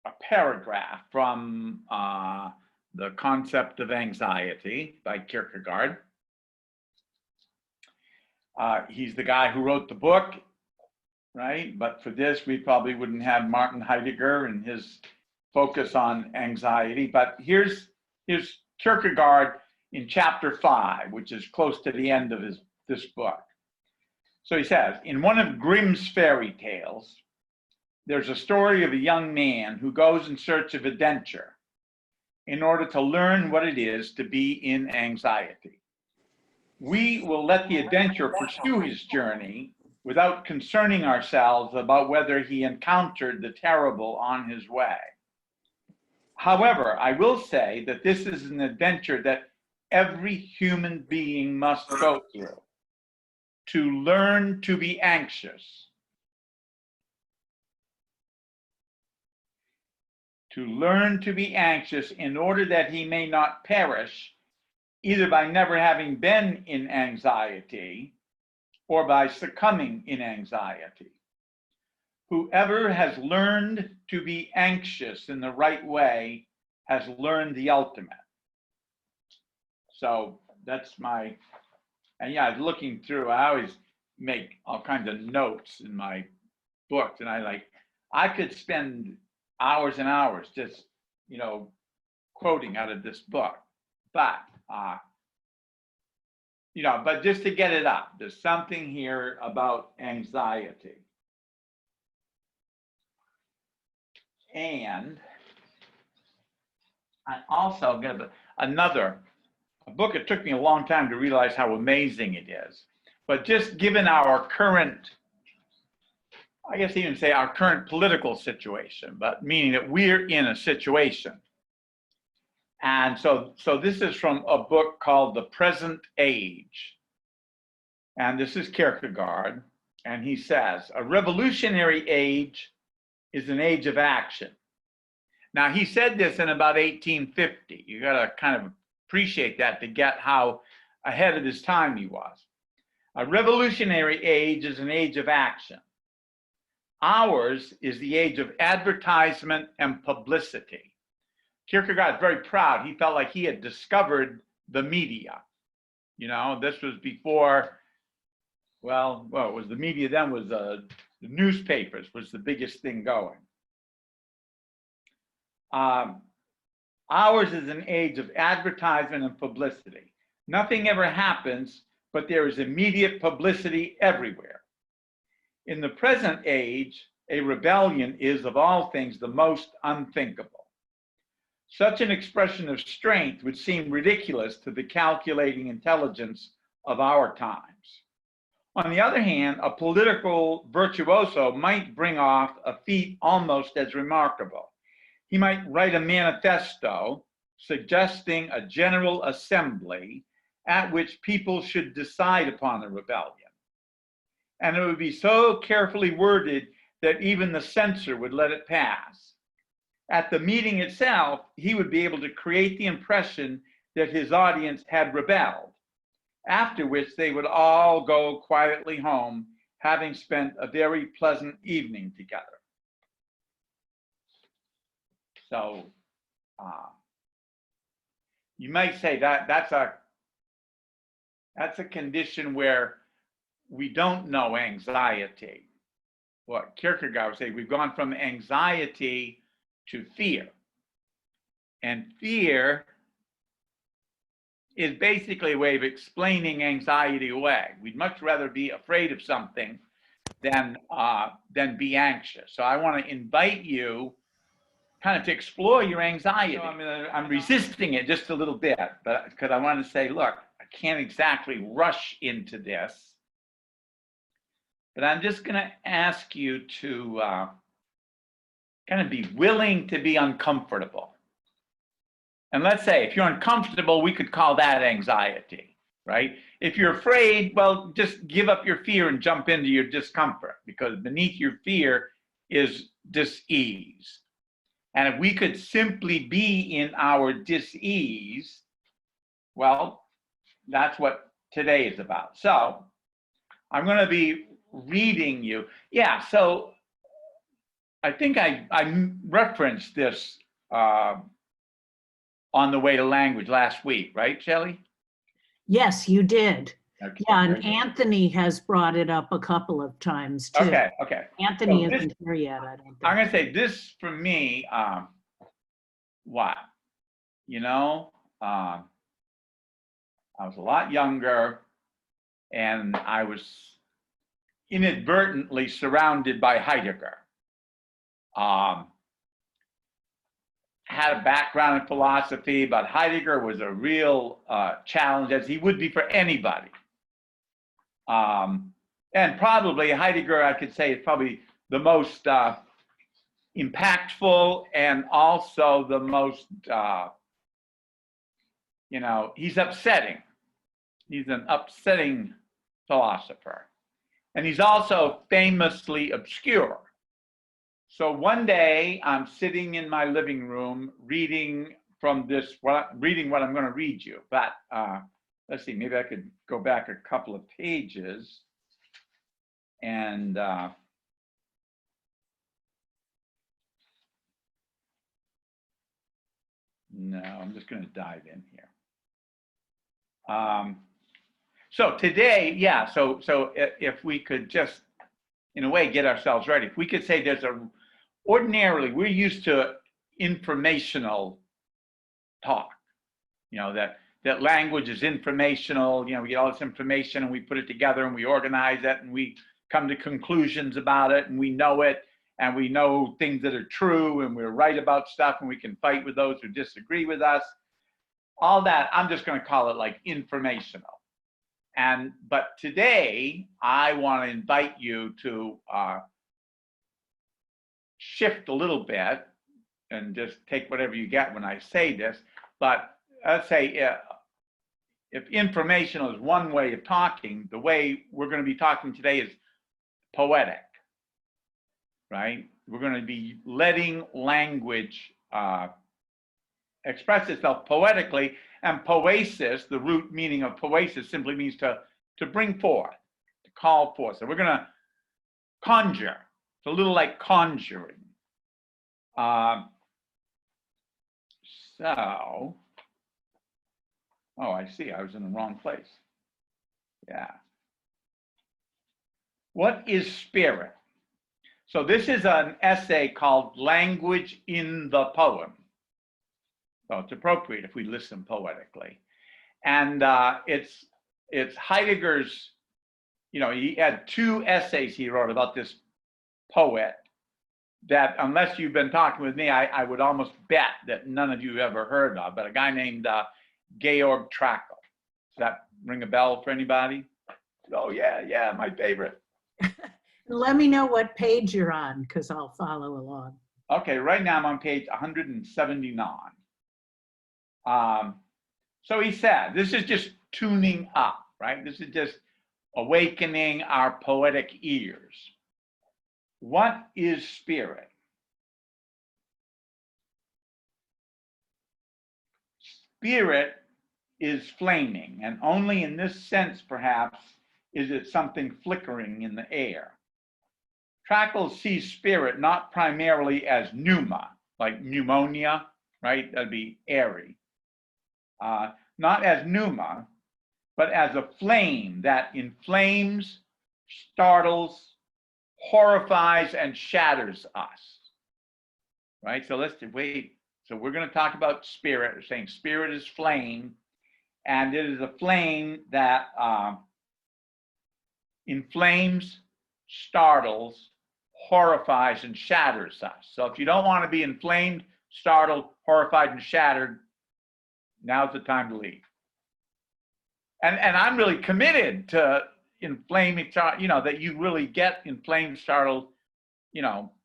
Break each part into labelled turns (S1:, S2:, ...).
S1: a paragraph from The Concept of Anxiety by Kierkegaard. He's the guy who wrote the book, right? But for this, we probably wouldn't have Martin Heidegger and his focus on anxiety. But here's Kierkegaard in chapter 5, which is close to the end of this book. So he says, in one of Grimm's fairy tales, there's a story of a young man who goes in search of adventure in order to learn what it is to be in anxiety. We will let the adventurer pursue his journey without concerning ourselves about whether he encountered the terrible on his way. However, I will say that this is an adventure that every human being must go through to learn to be anxious. To learn to be anxious in order that he may not perish, either by never having been in anxiety or by succumbing in anxiety. Whoever has learned to be anxious in the right way has learned the ultimate. So that's my, and yeah, looking through, I always make all kinds of notes in my books, and I could spend hours and hours just, quoting out of this book, but but just to get it up, there's something here about anxiety. And I also got a book. It took me a long time to realize how amazing it is. But just given our current, I guess even say our current political situation, but meaning that we're in a situation. And so this is from a book called The Present Age. And this is Kierkegaard. And he says, a revolutionary age is an age of action. Now, he said this in about 1850. You got to kind of appreciate that to get how ahead of his time he was. A revolutionary age is an age of action. Ours is the age of advertisement and publicity. Kierkegaard is very proud. He felt like he had discovered the media. This was before, well, it was the media then was the newspapers was the biggest thing going. Ours is an age of advertisement and publicity. Nothing ever happens, but there is immediate publicity everywhere. In the present age, a rebellion is of all things the most unthinkable. Such an expression of strength would seem ridiculous to the calculating intelligence of our times. On the other hand, a political virtuoso might bring off a feat almost as remarkable. He might write a manifesto suggesting a general assembly at which people should decide upon a rebellion. And it would be so carefully worded that even the censor would let it pass. At the meeting itself, he would be able to create the impression that his audience had rebelled, after which they would all go quietly home, having spent a very pleasant evening together. So you might say that that's a condition where we don't know anxiety. What Kierkegaard would say, we've gone from anxiety to fear. And fear is basically a way of explaining anxiety away. We'd much rather be afraid of something than be anxious. So I want to invite you kind of to explore your anxiety. I'm resisting it just a little bit, but because I want to say, look, I can't exactly rush into this, but I'm just going to ask you to kind of be willing to be uncomfortable. And let's say if you're uncomfortable, we could call that anxiety, right? If you're afraid, well, just give up your fear and jump into your discomfort, because beneath your fear is dis-ease. And if we could simply be in our dis-ease, well, that's what today is about. So I'm going to be reading you. Yeah, so I think I referenced this on the way to language last week, right, Shelley?
S2: Yes, you did.
S1: Okay,
S2: Yeah,
S1: very
S2: and
S1: good.
S2: Anthony has brought it up a couple of times too.
S1: Okay, okay.
S2: Anthony
S1: So this,
S2: isn't here yet, I don't
S1: I'm
S2: think.
S1: gonna say this for me, what? You know, I was a lot younger and I was inadvertently surrounded by Heidegger. Had a background in philosophy, but Heidegger was a real challenge, as he would be for anybody. And probably Heidegger, I could say, is probably the most impactful and also the most, he's upsetting. He's an upsetting philosopher. And he's also famously obscure. So one day I'm sitting in my living room reading from this, reading what I'm going to read you. But let's see, maybe I could go back a couple of pages and no, I'm just going to dive in here. So today, yeah, so if we could just, in a way, get ourselves ready. If we could say ordinarily, we're used to informational talk, that language is informational, we get all this information and we put it together and we organize it and we come to conclusions about it and we know it and we know things that are true and we're right about stuff and we can fight with those who disagree with us. All that, I'm just going to call it like informational. But today, I want to invite you to shift a little bit and just take whatever you get when I say this. But let's say if informational is one way of talking, the way we're going to be talking today is poetic, right? We're going to be letting language express itself poetically, and poesis, the root meaning of poesis, simply means to bring forth, to call forth. So we're going to conjure. It's a little like conjuring. Oh, I see. I was in the wrong place. Yeah. What is spirit? So this is an essay called Language in the Poem. So it's appropriate if we listen poetically. And it's Heidegger's, he had 2 essays he wrote about this poet that, unless you've been talking with me, I would almost bet that none of you ever heard of, but a guy named Georg Trakl. Does that ring a bell for anybody? Oh, yeah, my favorite.
S2: Let me know what page you're on, because I'll follow along.
S1: Okay, right now I'm on page 179. So he said, this is just tuning up, right? This is just awakening our poetic ears. What is spirit? Spirit is flaming, and only in this sense, perhaps, is it something flickering in the air. Trakl sees spirit not primarily as pneuma, like pneumonia, right? That'd be airy. Not as pneuma, but as a flame that inflames, startles, horrifies, and shatters us. Right? So let's wait. So we're going to talk about spirit. We're saying spirit is flame, and it is a flame that inflames, startles, horrifies, and shatters us. So if you don't want to be inflamed, startled, horrified, and shattered, now's the time to leave. And I'm really committed to inflaming, that you really get inflamed, startled,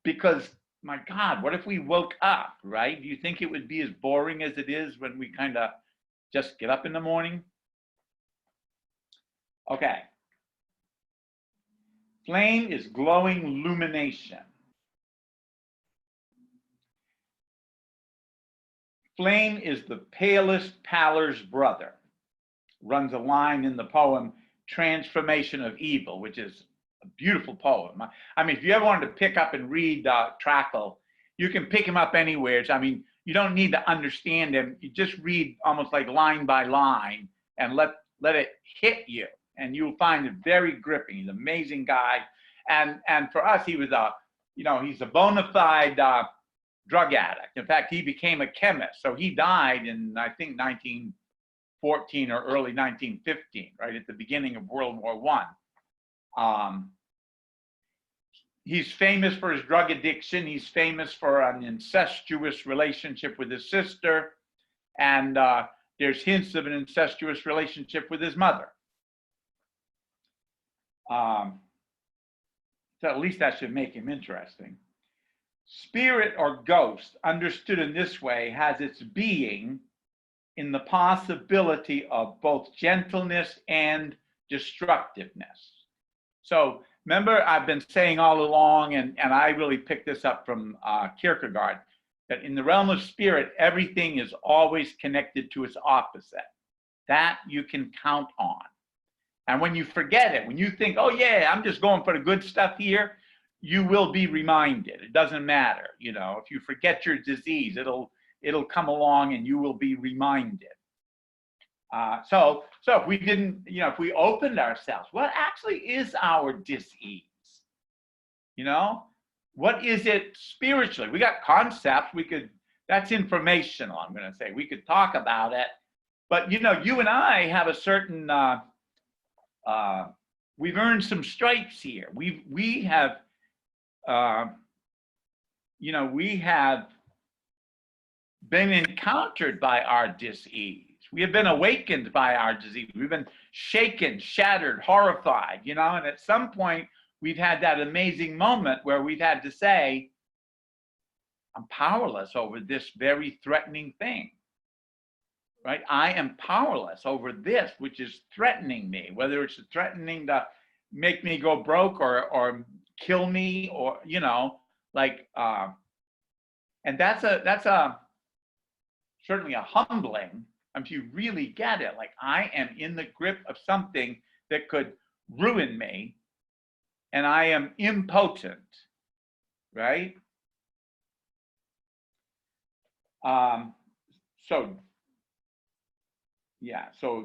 S1: because my God, what if we woke up, right? Do you think it would be as boring as it is when we kind of just get up in the morning? Okay. Flame is glowing illumination. Flame is the palest pallor's brother. Runs a line in the poem, Transformation of Evil, which is a beautiful poem. I mean, if you ever wanted to pick up and read Trackle, you can pick him up anywhere. I mean, you don't need to understand him. You just read almost like line by line and let it hit you, and you'll find it very gripping. He's an amazing guy, and for us, he was he's a bona fide drug addict. In fact, he became a chemist. So he died in, I think, 1914 or early 1915, right at the beginning of World War I. He's famous for his drug addiction. He's famous for an incestuous relationship with his sister. And there's hints of an incestuous relationship with his mother. So at least that should make him interesting. Spirit or ghost, understood in this way, has its being in the possibility of both gentleness and destructiveness. So remember, I've been saying all along, and I really picked this up from Kierkegaard, that in the realm of spirit, everything is always connected to its opposite. That you can count on. And when you forget it, when you think, oh yeah, I'm just going for the good stuff here, you will be reminded. It doesn't matter. If you forget your disease, it'll come along and you will be reminded. So if we didn't, if we opened ourselves, what actually is our dis-ease? What is it spiritually? We got concepts. That's informational, I'm going to say. We could talk about it. But, you and I have a certain, we've earned some stripes here. We have been encountered by our dis-ease. We have been awakened by our disease. We've been shaken, shattered, horrified, and at some point we've had that amazing moment where we've had to say, I'm powerless over this very threatening thing, right? I am powerless over this, which is threatening me, whether it's threatening to make me go broke or kill me, or, and that's certainly a humbling. If you really get it, like, I am in the grip of something that could ruin me, and I am impotent, right? So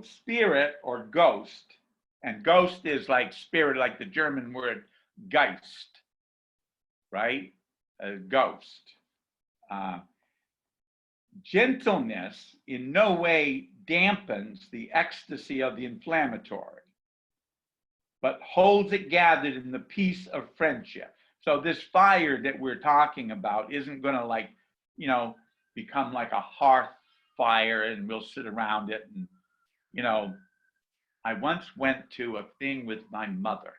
S1: spirit or ghost, and ghost is like spirit, like the German word Geist, right? Ghost. Gentleness in no way dampens the ecstasy of the inflammatory, but holds it gathered in the peace of friendship. So this fire that we're talking about isn't going to become like a hearth fire and we'll sit around it. And, I once went to a thing with my mother.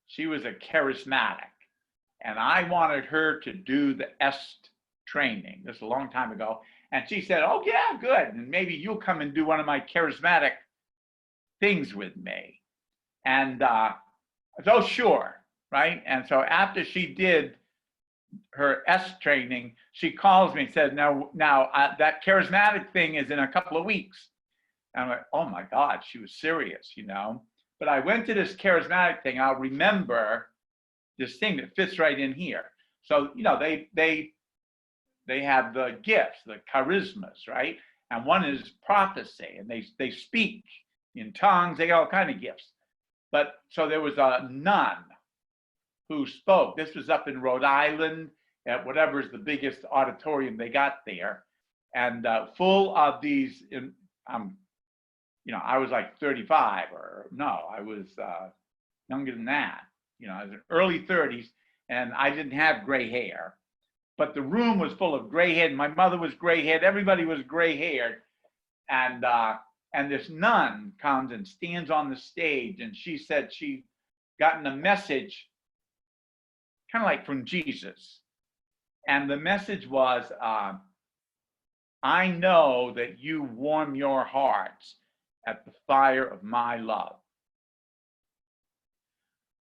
S1: She was a charismatic, and I wanted her to do the EST training. This is a long time ago. And she said, oh yeah, good. And maybe you'll come and do one of my charismatic things with me. And I said, oh, sure, right? And so after she did her EST training, she calls me and says, now that charismatic thing is in a couple of weeks. And I'm like, oh my God, she was serious, But I went to this charismatic thing. I'll remember this thing that fits right in here. So, they have the gifts, the charismas, right? And one is prophecy, and they speak in tongues. They got all kind of gifts. But so there was a nun who spoke. This was up in Rhode Island at whatever is the biggest auditorium they got there, and full of these. I was like 35, or no, I was younger than that. I was in early 30s, and I didn't have gray hair. But the room was full of gray haired. My mother was gray haired. Everybody was gray haired. And this nun comes and stands on the stage. And she said she'd gotten a message kind of like from Jesus. And the message was, I know that you warm your hearts at the fire of my love.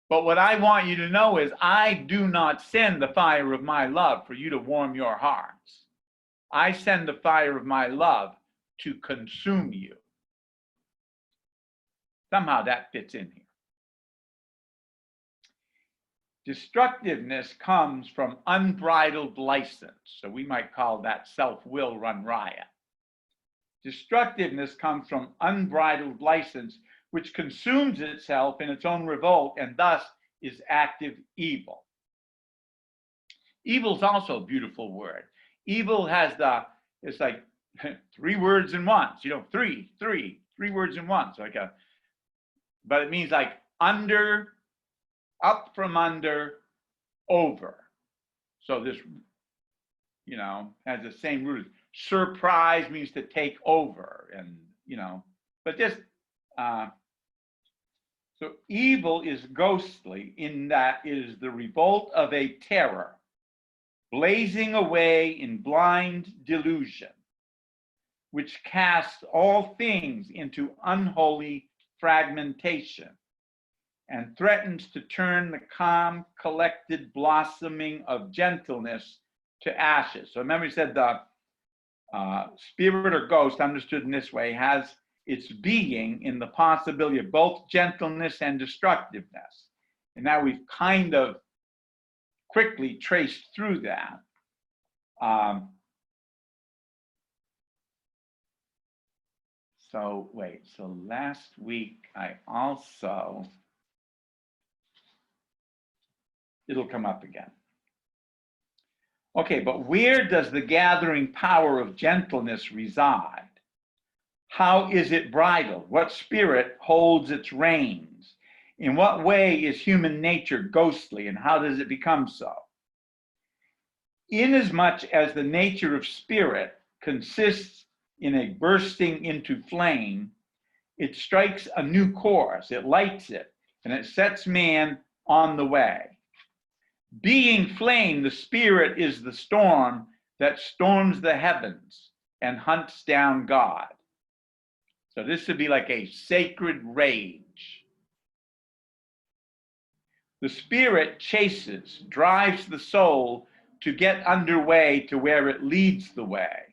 S1: But what I want you to know is I do not send the fire of my love for you to warm your hearts. I send the fire of my love to consume you. Somehow that fits in here. Destructiveness comes from unbridled license. So we might call that self-will run riot. Destructiveness comes from unbridled license, which consumes itself in its own revolt and thus is active evil. Evil is also a beautiful word. Evil has it's like three words in one. Three words in one. So but it means like under, up from under, over. So this, has the same root. Surprise means to take over, and but just so evil is ghostly in that it is the revolt of a terror, blazing away in blind delusion, which casts all things into unholy fragmentation and threatens to turn the calm, collected blossoming of gentleness to ashes. So remember, he said the spirit or ghost, understood in this way, has its being in the possibility of both gentleness and destructiveness. And now we've kind of quickly traced through that. So last week I also, it'll come up again. Okay, but where does the gathering power of gentleness reside? How is it bridled? What spirit holds its reins? In what way is human nature ghostly, and how does it become so? Inasmuch as the nature of spirit consists in a bursting into flame, it strikes a new course, it lights it, and it sets man on the way. Being flame, the spirit is the storm that storms the heavens and hunts down God. So this would be like a sacred rage. The spirit chases, drives the soul to get underway to where it leads the way.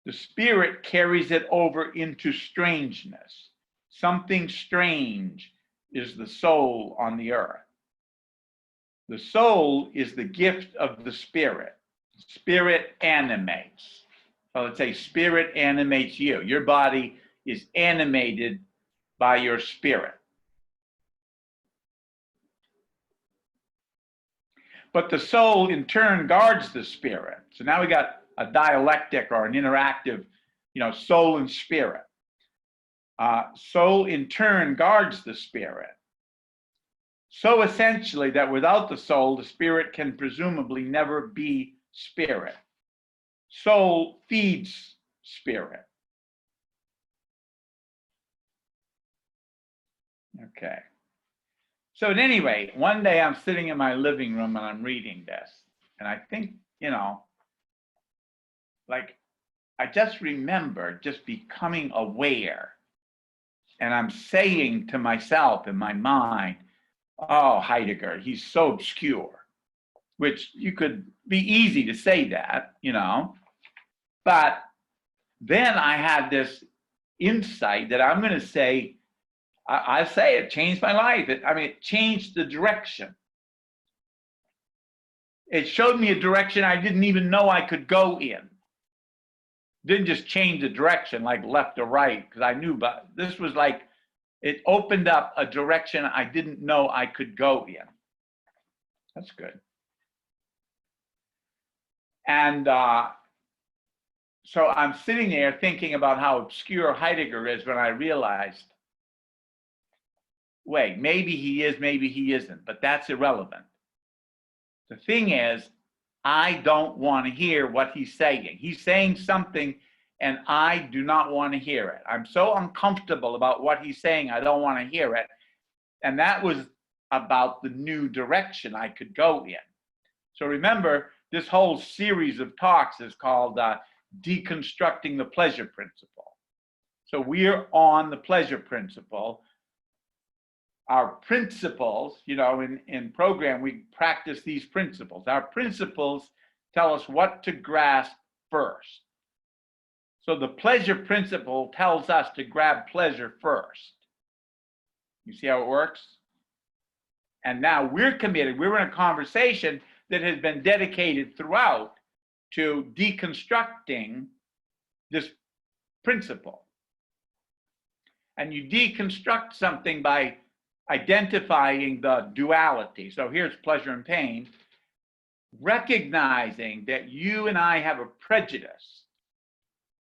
S1: The spirit carries it over into strangeness. Something strange is the soul on the earth. The soul is the gift of the spirit. Spirit animates. So let's say spirit animates you. Your body is animated by your spirit. But the soul in turn guards the spirit. So now we got a dialectic or an interactive, soul and spirit. Soul in turn guards the spirit. So essentially that without the soul, the spirit can presumably never be spirit. Soul feeds spirit. Okay. So at any rate, one day I'm sitting in my living room and I'm reading this. And I think, I just remember just becoming aware. And I'm saying to myself in my mind, oh, Heidegger, he's so obscure, which you could be easy to say that, But then I had this insight that I'm going to say, I say it changed my life. It changed the direction. It showed me a direction I didn't even know I could go in. Didn't just change the direction like left or right, because I knew, but this was like, it opened up a direction I didn't know I could go in. That's good. And so I'm sitting there thinking about how obscure Heidegger is when I realized, wait, maybe he is, maybe he isn't, but that's irrelevant. The thing is, I don't want to hear what he's saying. He's saying something and I do not want to hear it. I'm so uncomfortable about what he's saying, I don't want to hear it. And that was about the new direction I could go in. So remember, this whole series of talks is called Deconstructing the Pleasure Principle. So we're on the pleasure principle. Our principles, in program, we practice these principles. Our principles tell us what to grasp first. So the pleasure principle tells us to grab pleasure first. You see how it works? And now we're committed. We're in a conversation that has been dedicated throughout to deconstructing this principle. And you deconstruct something by identifying the duality. So here's pleasure and pain, recognizing that you and I have a prejudice,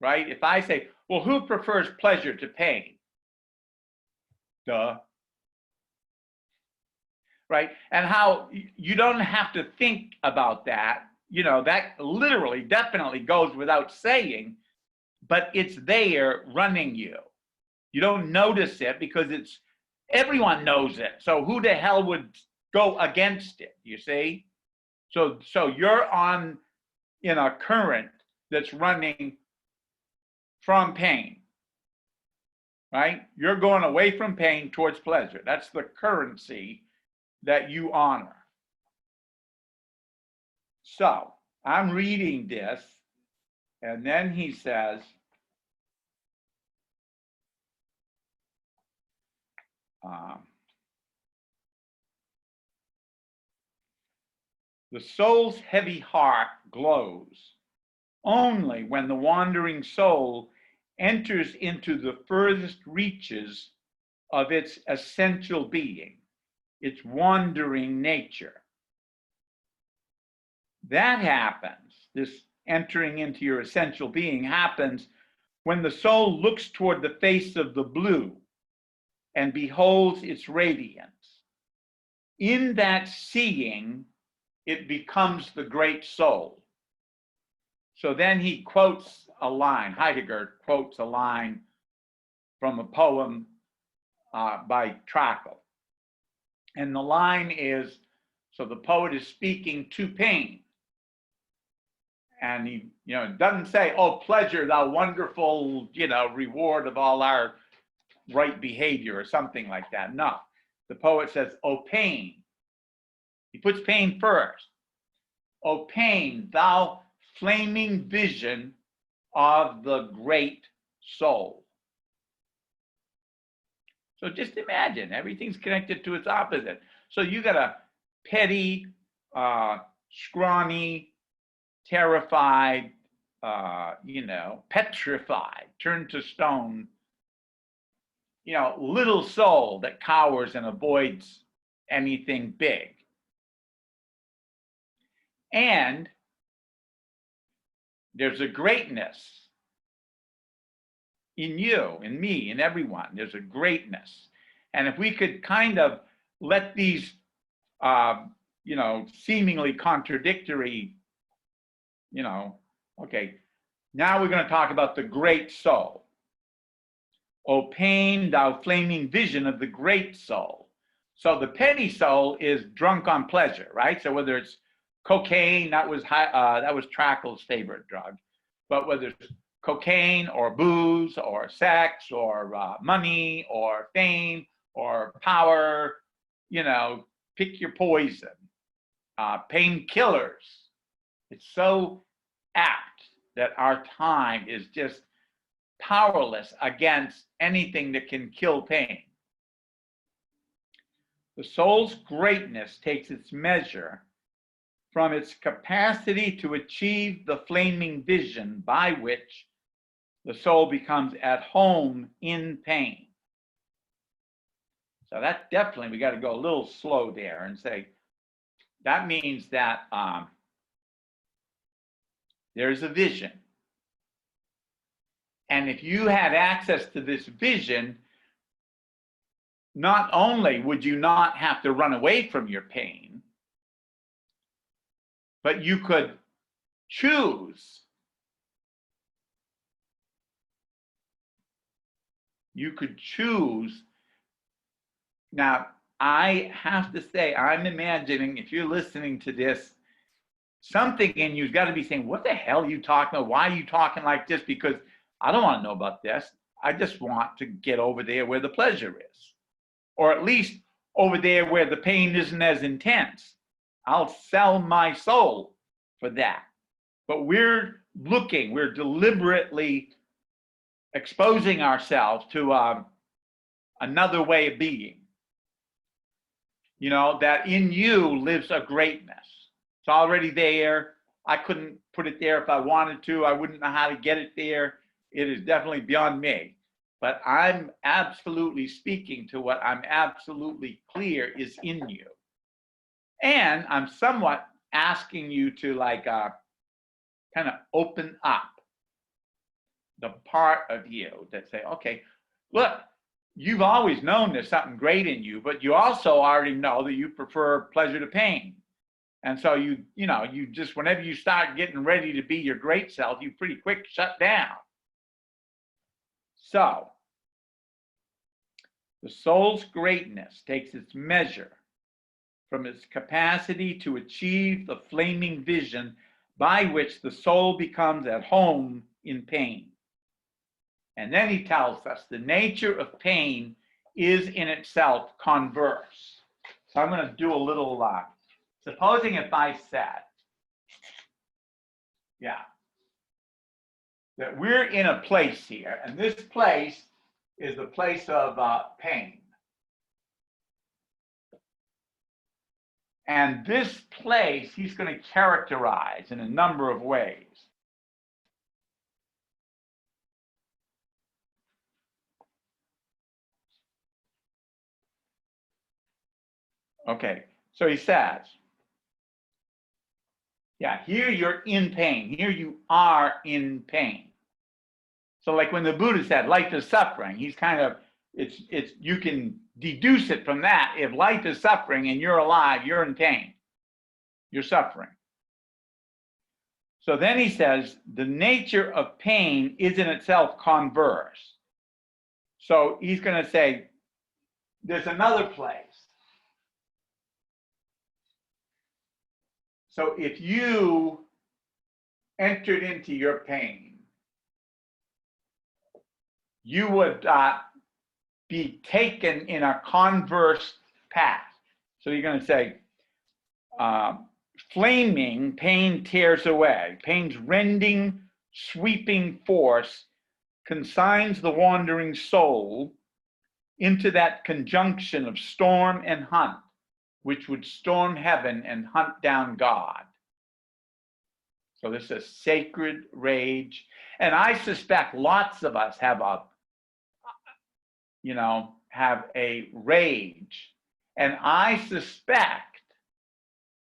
S1: right? If I say, well, who prefers pleasure to pain? Duh. Right? And how you don't have to think about that. You know, that literally, definitely goes without saying, but it's there running you. You don't notice it because everyone knows it. So who the hell would go against it, you see? So you're in a current that's running from pain, right? You're going away from pain towards pleasure. That's the currency that you honor. So I'm reading this, and then he says, the soul's heavy heart glows only when the wandering soul enters into the furthest reaches of its essential being, its wandering nature. That happens, this entering into your essential being happens when the soul looks toward the face of the blue and beholds its radiance. In that seeing, it becomes the great soul. So then he quotes a line, Heidegger quotes a line from a poem by Trakl. And the line is, so the poet is speaking to pain. And he, doesn't say, oh, pleasure, thou wonderful, reward of all our right behavior or something like that. No, the poet says, oh, pain. He puts pain first. Oh, pain, thou flaming vision of the great soul. So just imagine, everything's connected to its opposite. So you got a petty, scrawny, terrified, petrified, turned to stone, little soul that cowers and avoids anything big. And there's a greatness in you, in me, in everyone. There's a greatness. And if we could kind of let these, seemingly contradictory, okay, now we're going to talk about the great soul. O pain, thou flaming vision of the great soul. So the petty soul is drunk on pleasure, right? So whether it's cocaine, that was Trakl's favorite drug, but whether it's cocaine or booze or sex or money or fame or power, pick your poison. Painkillers. It's so apt that our time is just powerless against anything that can kill pain. The soul's greatness takes its measure from its capacity to achieve the flaming vision by which the soul becomes at home in pain. So that's definitely, we got to go a little slow there and say, that means that there's a vision. And if you had access to this vision, not only would you not have to run away from your pain, but you could choose. You could choose. Now, I have to say, I'm imagining, if you're listening to this, something in you's got to be saying, what the hell are you talking about? Why are you talking like this? Because I don't want to know about this. I just want to get over there where the pleasure is. Or at least over there where the pain isn't as intense. I'll sell my soul for that. But we're deliberately exposing ourselves to another way of being. you know, that in you lives a greatness. It's already there. I couldn't put it there if I wanted to. I wouldn't know how to get it there. It is definitely beyond me. But I'm absolutely speaking to what I'm absolutely clear is in you. And I'm somewhat asking you to like kind of open up the part of you that say, okay, look, you've always known there's something great in you, but you also already know that you prefer pleasure to pain. And so you just, whenever you start getting ready to be your great self, you pretty quick shut down. So the soul's greatness takes its measure from its capacity to achieve the flaming vision by which the soul becomes at home in pain. And then he tells us the nature of pain is in itself converse. So I'm going to do a little, supposing if I said, that we're in a place here, and this place is the place of pain. And this place he's going to characterize in a number of ways. Okay, so he says, here you're in pain. Here you are in pain. So like when the Buddha said life is suffering, he's kind of, it's you can deduce it from that. If life is suffering and you're alive, you're in pain. You're suffering. So then he says the nature of pain is in itself converse. So he's going to say there's another place. So if you entered into your pain, you would be taken in a converse path. So you're going to say, flaming, pain tears away. Pain's rending, sweeping force consigns the wandering soul into that conjunction of storm and hunt, which would storm heaven and hunt down God. So this is sacred rage. And I suspect lots of us have a rage. And I suspect,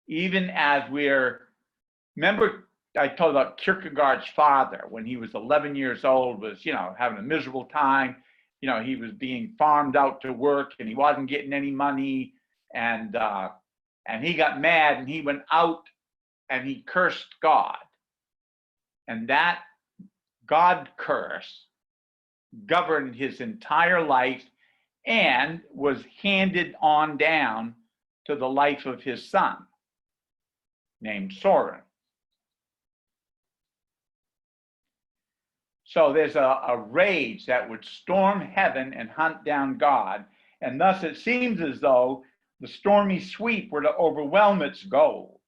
S1: even as remember I told about Kierkegaard's father when he was 11 years old, was, having a miserable time. He was being farmed out to work and he wasn't getting any money. And he got mad and he went out and he cursed God. And that God curse governed his entire life and was handed on down to the life of his son, named Soren. So there's a rage that would storm heaven and hunt down God. And thus it seems as though the stormy sweep were to overwhelm its goal,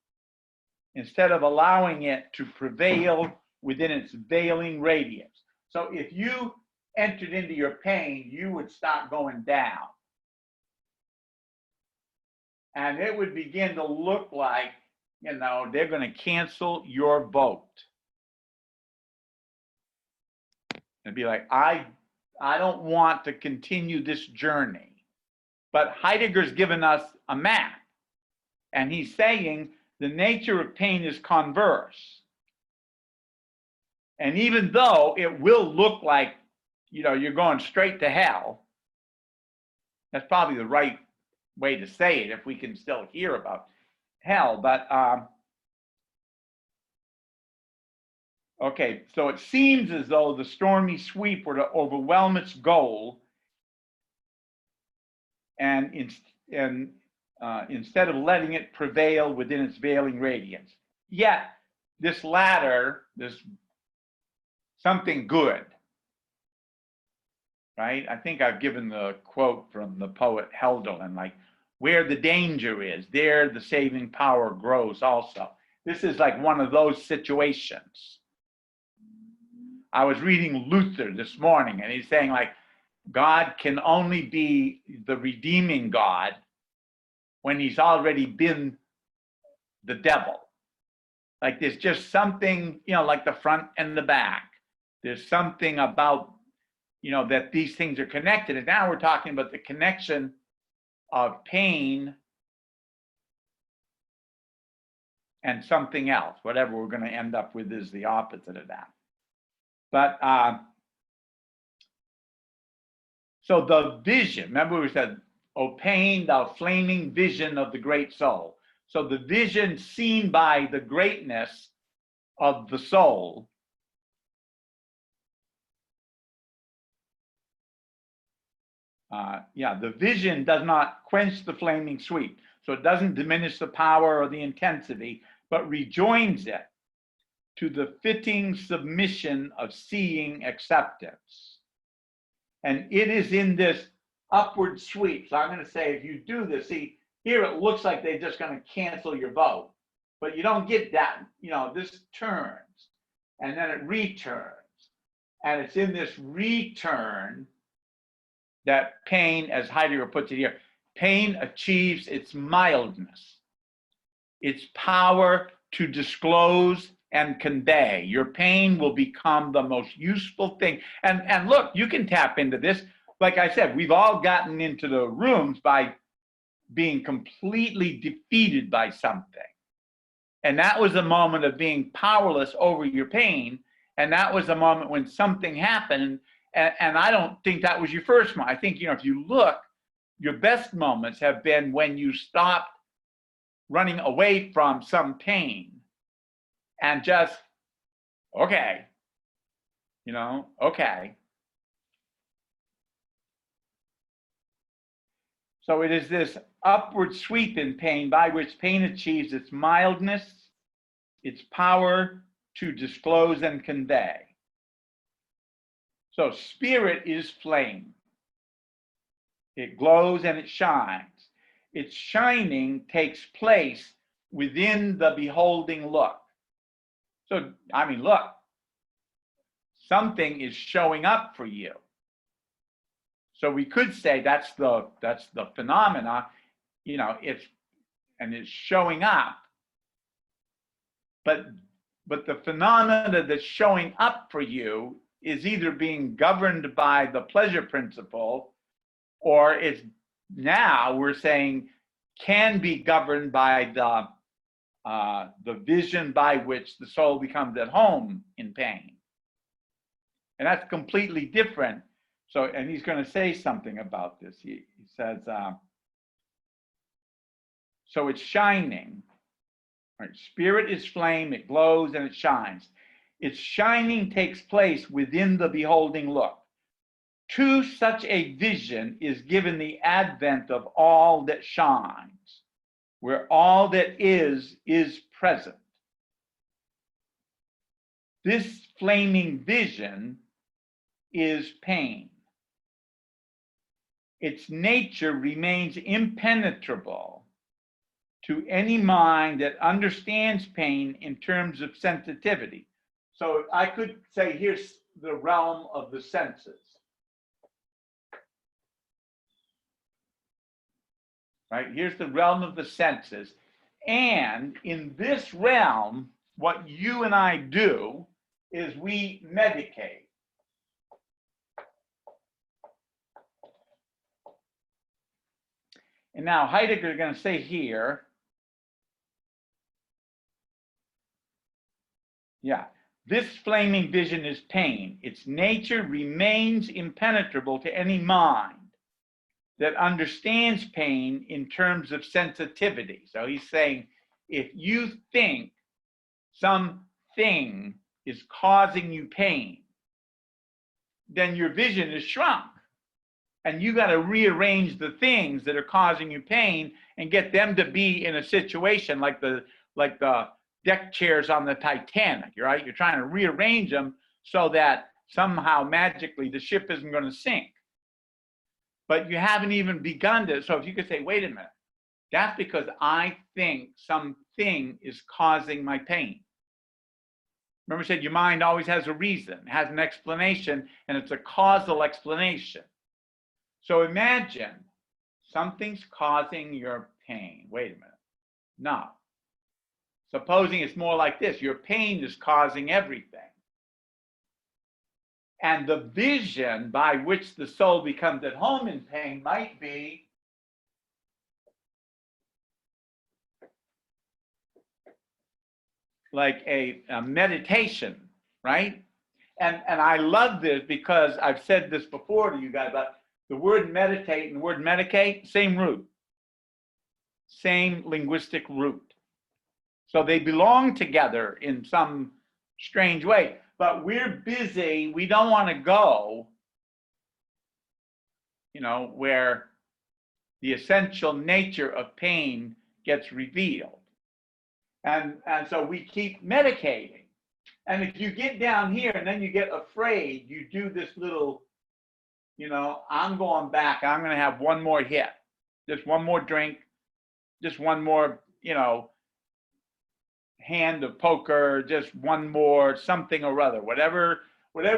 S1: instead of allowing it to prevail within its veiling radiance. So if you entered into your pain, you would start going down. And it would begin to look like, they're going to cancel your vote. And be like, I don't want to continue this journey. But Heidegger's given us a map. And he's saying the nature of pain is converse. And even though it will look like, you're going straight to hell, that's probably the right way to say it if we can still hear about hell. But, okay, so it seems as though the stormy sweep were to overwhelm its goal, and instead of letting it prevail within its veiling radiance. Yet, this something good, right? I think I've given the quote from the poet Helderlin, like, where the danger is, there the saving power grows also. This is like one of those situations. I was reading Luther this morning, and he's saying, like, God can only be the redeeming God when he's already been the devil. Like there's just something, like the front and the back. There's something about, that these things are connected. And now we're talking about the connection of pain and something else. Whatever we're going to end up with is the opposite of that. But so the vision, remember we said, O pain, thou flaming vision of the great soul. So the vision seen by the greatness of the soul the vision does not quench the flaming sweet. So it doesn't diminish the power or the intensity, but rejoins it to the fitting submission of seeing acceptance. And it is in this upward sweep. So I'm going to say, if you do this, see, here it looks like they're just going to cancel your vote, but you don't get that. This turns and then it returns. And it's in this return that pain, as Heidegger puts it here, pain achieves its mildness, its power to disclose and convey. Your pain will become the most useful thing. And look, you can tap into this. Like I said, we've all gotten into the rooms by being completely defeated by something. And that was a moment of being powerless over your pain. And that was a moment when something happened. And I don't think that was your first moment. I think, if you look, your best moments have been when you stopped running away from some pain and just, okay. So it is this upward sweep in pain by which pain achieves its mildness, its power to disclose and convey. So spirit is flame. It glows and it shines. Its shining takes place within the beholding look. So, look, something is showing up for you. So we could say that's the phenomena, it's showing up. But the phenomena that's showing up for you is either being governed by the pleasure principle, or it's now we're saying can be governed by the vision by which the soul becomes at home in pain. And that's completely different. So, and he's going to say something about this. He says, so it's shining. Right? Spirit is flame, it glows and it shines. Its shining takes place within the beholding look. To such a vision is given the advent of all that shines, where all that is present. This flaming vision is pain. Its nature remains impenetrable to any mind that understands pain in terms of sensitivity. So I could say here's the realm of the senses. Right? Here's the realm of the senses. And in this realm, what you and I do is we medicate. And now Heidegger is going to say here, this flaming vision is pain. Its nature remains impenetrable to any mind that understands pain in terms of sensitivity. So he's saying, if you think something is causing you pain, then your vision is shrunk. And you got to rearrange the things that are causing you pain and get them to be in a situation like the deck chairs on the Titanic, right? You're trying to rearrange them so that somehow magically the ship isn't going to sink. But you haven't even begun to. So if you could say, wait a minute, that's because I think something is causing my pain. Remember I said your mind always has a reason, has an explanation, and it's a causal explanation. So imagine something's causing your pain. Wait a minute. No. Supposing it's more like this, your pain is causing everything. And the vision by which the soul becomes at home in pain might be like a meditation, right? And I love this because I've said this before to you guys, but the word meditate and the word medicate, same root, same linguistic root. So they belong together in some strange way, but we're busy. We don't want to go, where the essential nature of pain gets revealed. And so we keep medicating. And if you get down here and then you get afraid, you do this little, I'm going back. I'm going to have one more hit, just one more drink, just one more, hand of poker, just one more something or other, whatever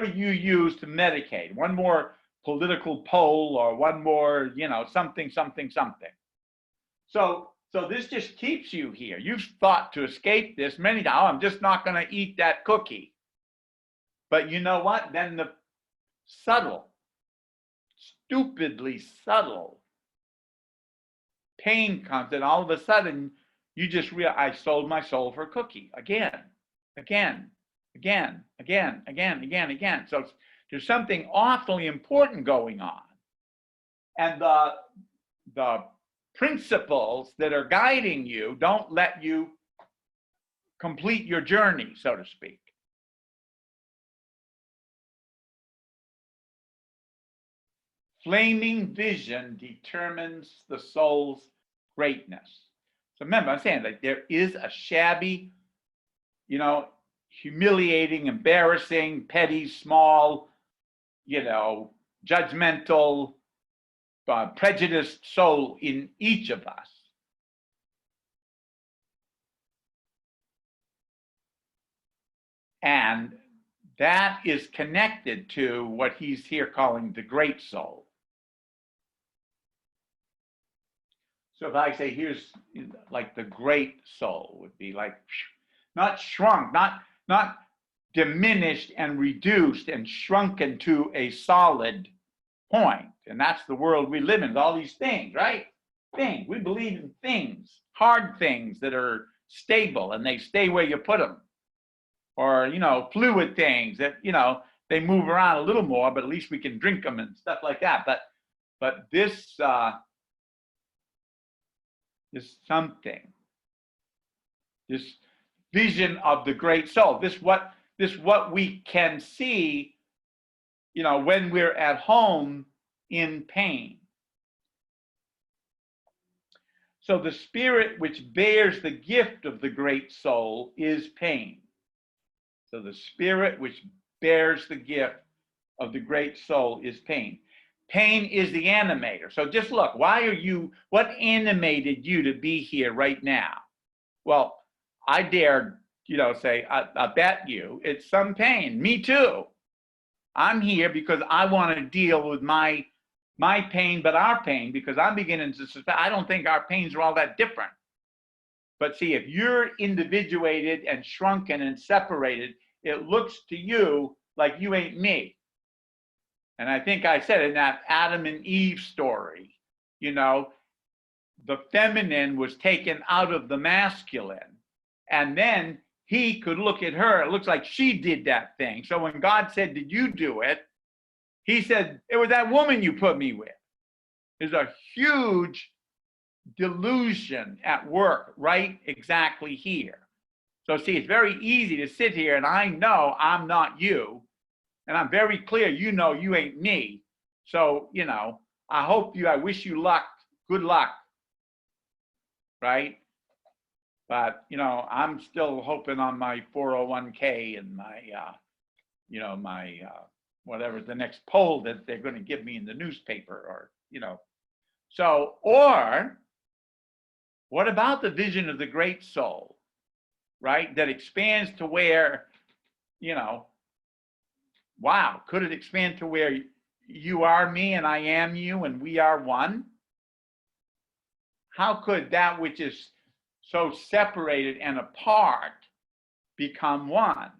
S1: you use to medicate, one more political poll or one more, something. So this just keeps you here. You've thought to escape this many times. Oh, I'm just not going to eat that cookie. But you know what? Then the subtle, stupidly subtle pain comes, and all of a sudden you just realize, I sold my soul for a cookie again. So there's something awfully important going on. And the principles that are guiding you don't let you complete your journey, so to speak. Flaming vision determines the soul's greatness. So remember, I'm saying that there is a shabby, humiliating, embarrassing, petty, small, judgmental, prejudiced soul in each of us. And that is connected to what he's here calling the great soul. So if I say here's like the great soul would be like not shrunk, not diminished and reduced and shrunken to a solid point. And that's the world we live in, all these things, right? Things. We believe in things, hard things that are stable and they stay where you put them. Or, fluid things that, they move around a little more, but at least we can drink them and stuff like that. But this something, this vision of the great soul, this what we can see, when we're at home in pain. So the spirit which bears the gift of the great soul is pain. So the spirit which bears the gift of the great soul is pain. Pain is the animator. So just look, what animated you to be here right now? Well, I dare, say, I bet you it's some pain. Me too. I'm here because I want to deal with my pain, but our pain, because I'm beginning to suspect, I don't think our pains are all that different. But see, if you're individuated and shrunken and separated, it looks to you like you ain't me. And I think I said in that Adam and Eve story, the feminine was taken out of the masculine. And then he could look at her. It looks like she did that thing. So when God said, did you do it? He said, it was that woman you put me with. There's a huge delusion at work right exactly here. So see, it's very easy to sit here and I know I'm not you. And I'm very clear, you ain't me. So, I wish you luck, good luck. Right? But, I'm still hoping on my 401k and my, whatever the next poll that they're going to give me in the newspaper or, So, or what about the vision of the great soul, right? That expands to where, wow, could it expand to where you are me and I am you and we are one? how could that which is so separated and apart become one?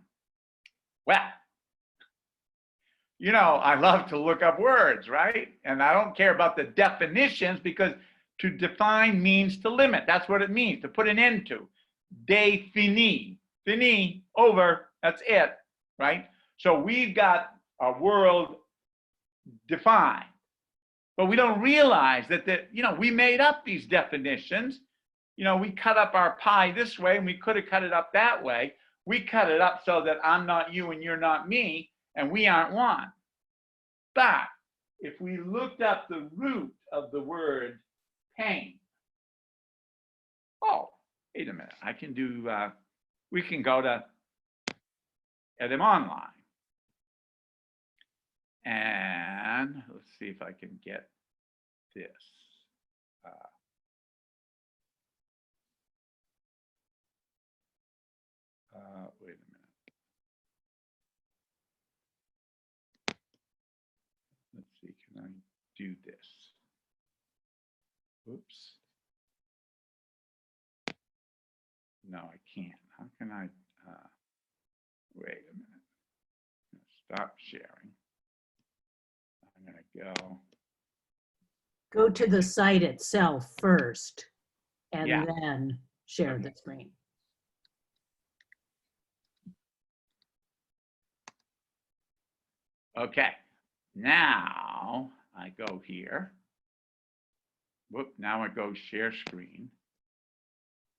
S1: Well, you know, I love to look up words, right? And I don't care about the definitions, because to define means to limit. That's what it means, to put an end to. Défini, fini, over, that's it, right? So we've got a world defined, but we don't realize that, you know, we made up these definitions. You know, we cut up our pie this way and we could have cut it up that way. We cut it up so that I'm not you and you're not me, and we aren't one. But if we looked up the root of the word pain, oh, wait a minute, I can do, we can go to Edem Online. And let's see if I can get this. Wait a minute. Let's see, can I do this? Oops. No, I can't. How can I, wait a minute. Stop sharing. I'm gonna go.
S2: Go to the site itself first and
S1: Yeah.
S2: then share the screen.
S1: Okay, now I go here. Whoop, now I go share screen.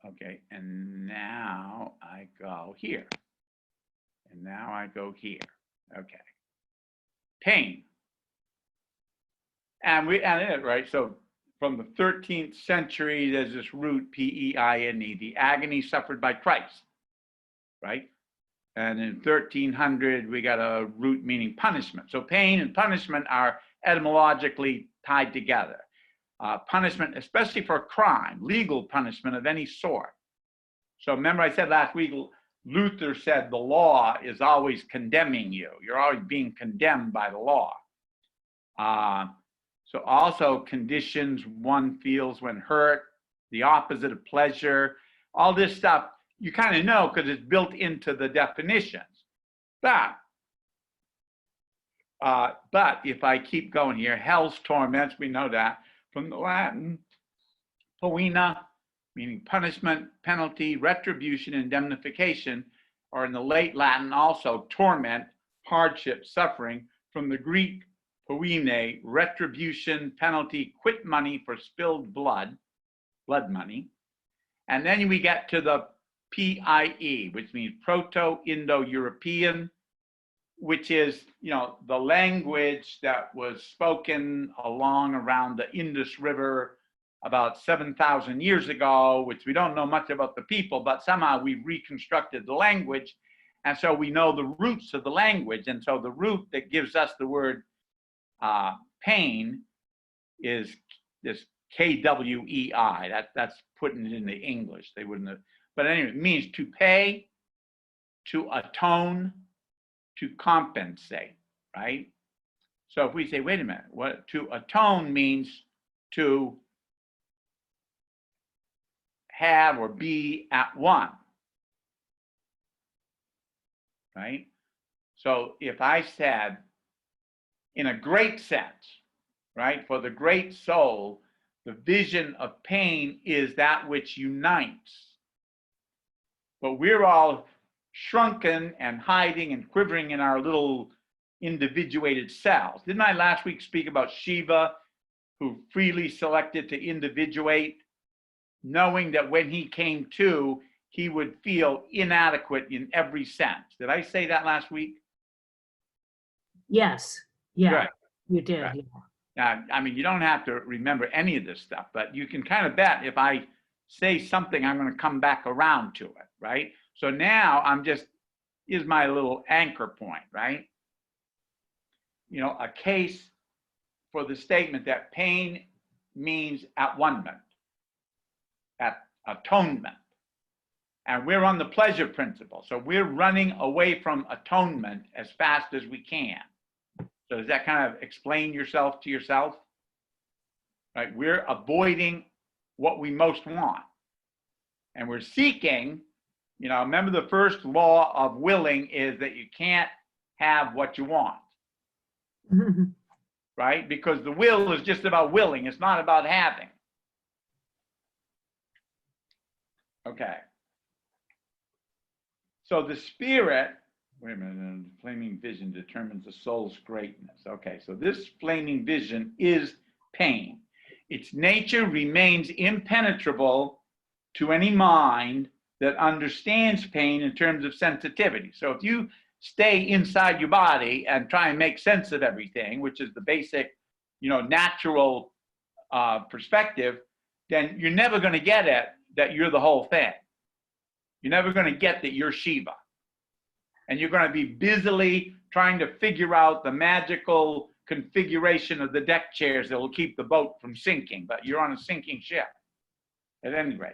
S1: Okay, and now I go here. And now I go here. Okay. Pain. And it, right? So from the 13th century, there's this root, P-E-I-N-E, the agony suffered by Christ, right? And in 1300, we got a root meaning punishment. So pain and punishment are etymologically tied together. Punishment, especially for crime, legal punishment of any sort. So remember I said last week, Luther said the law is always condemning you. You're always being condemned by the law. So also conditions one feels when hurt, the opposite of pleasure, all this stuff, you kind of know because it's built into the definitions. But if I keep going here, hell's torments, we know that from the Latin, poena, meaning punishment, penalty, retribution, indemnification, or in the late Latin also torment, hardship, suffering, from the Greek poene, retribution, penalty, quit money for spilled blood, blood money. And then we get to the PIE, which means Proto-Indo-European, which is, you know, the language that was spoken along around the Indus River about 7,000 years ago, which we don't know much about the people, but somehow we reconstructed the language. And so we know the roots of the language. And so the root that gives us the word pain is this KWEI. That's putting it into English. They wouldn't have, but anyway, it means to pay, to atone, to compensate, right? So if we say, wait a minute, what to atone means to have or be at one, right? So if I said, in a great sense, right, for the great soul, the vision of pain is that which unites. But we're all shrunken and hiding and quivering in our little individuated cells. Didn't I last week speak about Shiva, who freely selected to individuate, knowing that when he came to, he would feel inadequate in every sense? Did I say that last week?
S2: Yes, yeah,
S1: Good.
S2: you did.
S1: Right.
S2: Yeah.
S1: Now, I mean, you don't have to remember any of this stuff, but you can kind of bet if I say something, I'm going to come back around to it, right? So now I'm just, here's my little anchor point, right? You know, a case for the statement that pain means at one-ment, at atonement. And we're on the pleasure principle. So we're running away from atonement as fast as we can. So does that kind of explain yourself to yourself? Right? We're avoiding what we most want. And we're seeking, remember the first law of willing is that you can't have what you want, right? Because the will is just about willing. It's not about having. Okay. So the spirit, wait a minute, the flaming vision determines the soul's greatness. Okay, so this flaming vision is pain. Its nature remains impenetrable to any mind that understands pain in terms of sensitivity. So if you stay inside your body and try and make sense of everything, which is the basic, natural perspective, then you're never going to get it that you're the whole thing. You're never going to get that you're Shiva. And you're going to be busily trying to figure out the magical configuration of the deck chairs that will keep the boat from sinking, but you're on a sinking ship at any rate.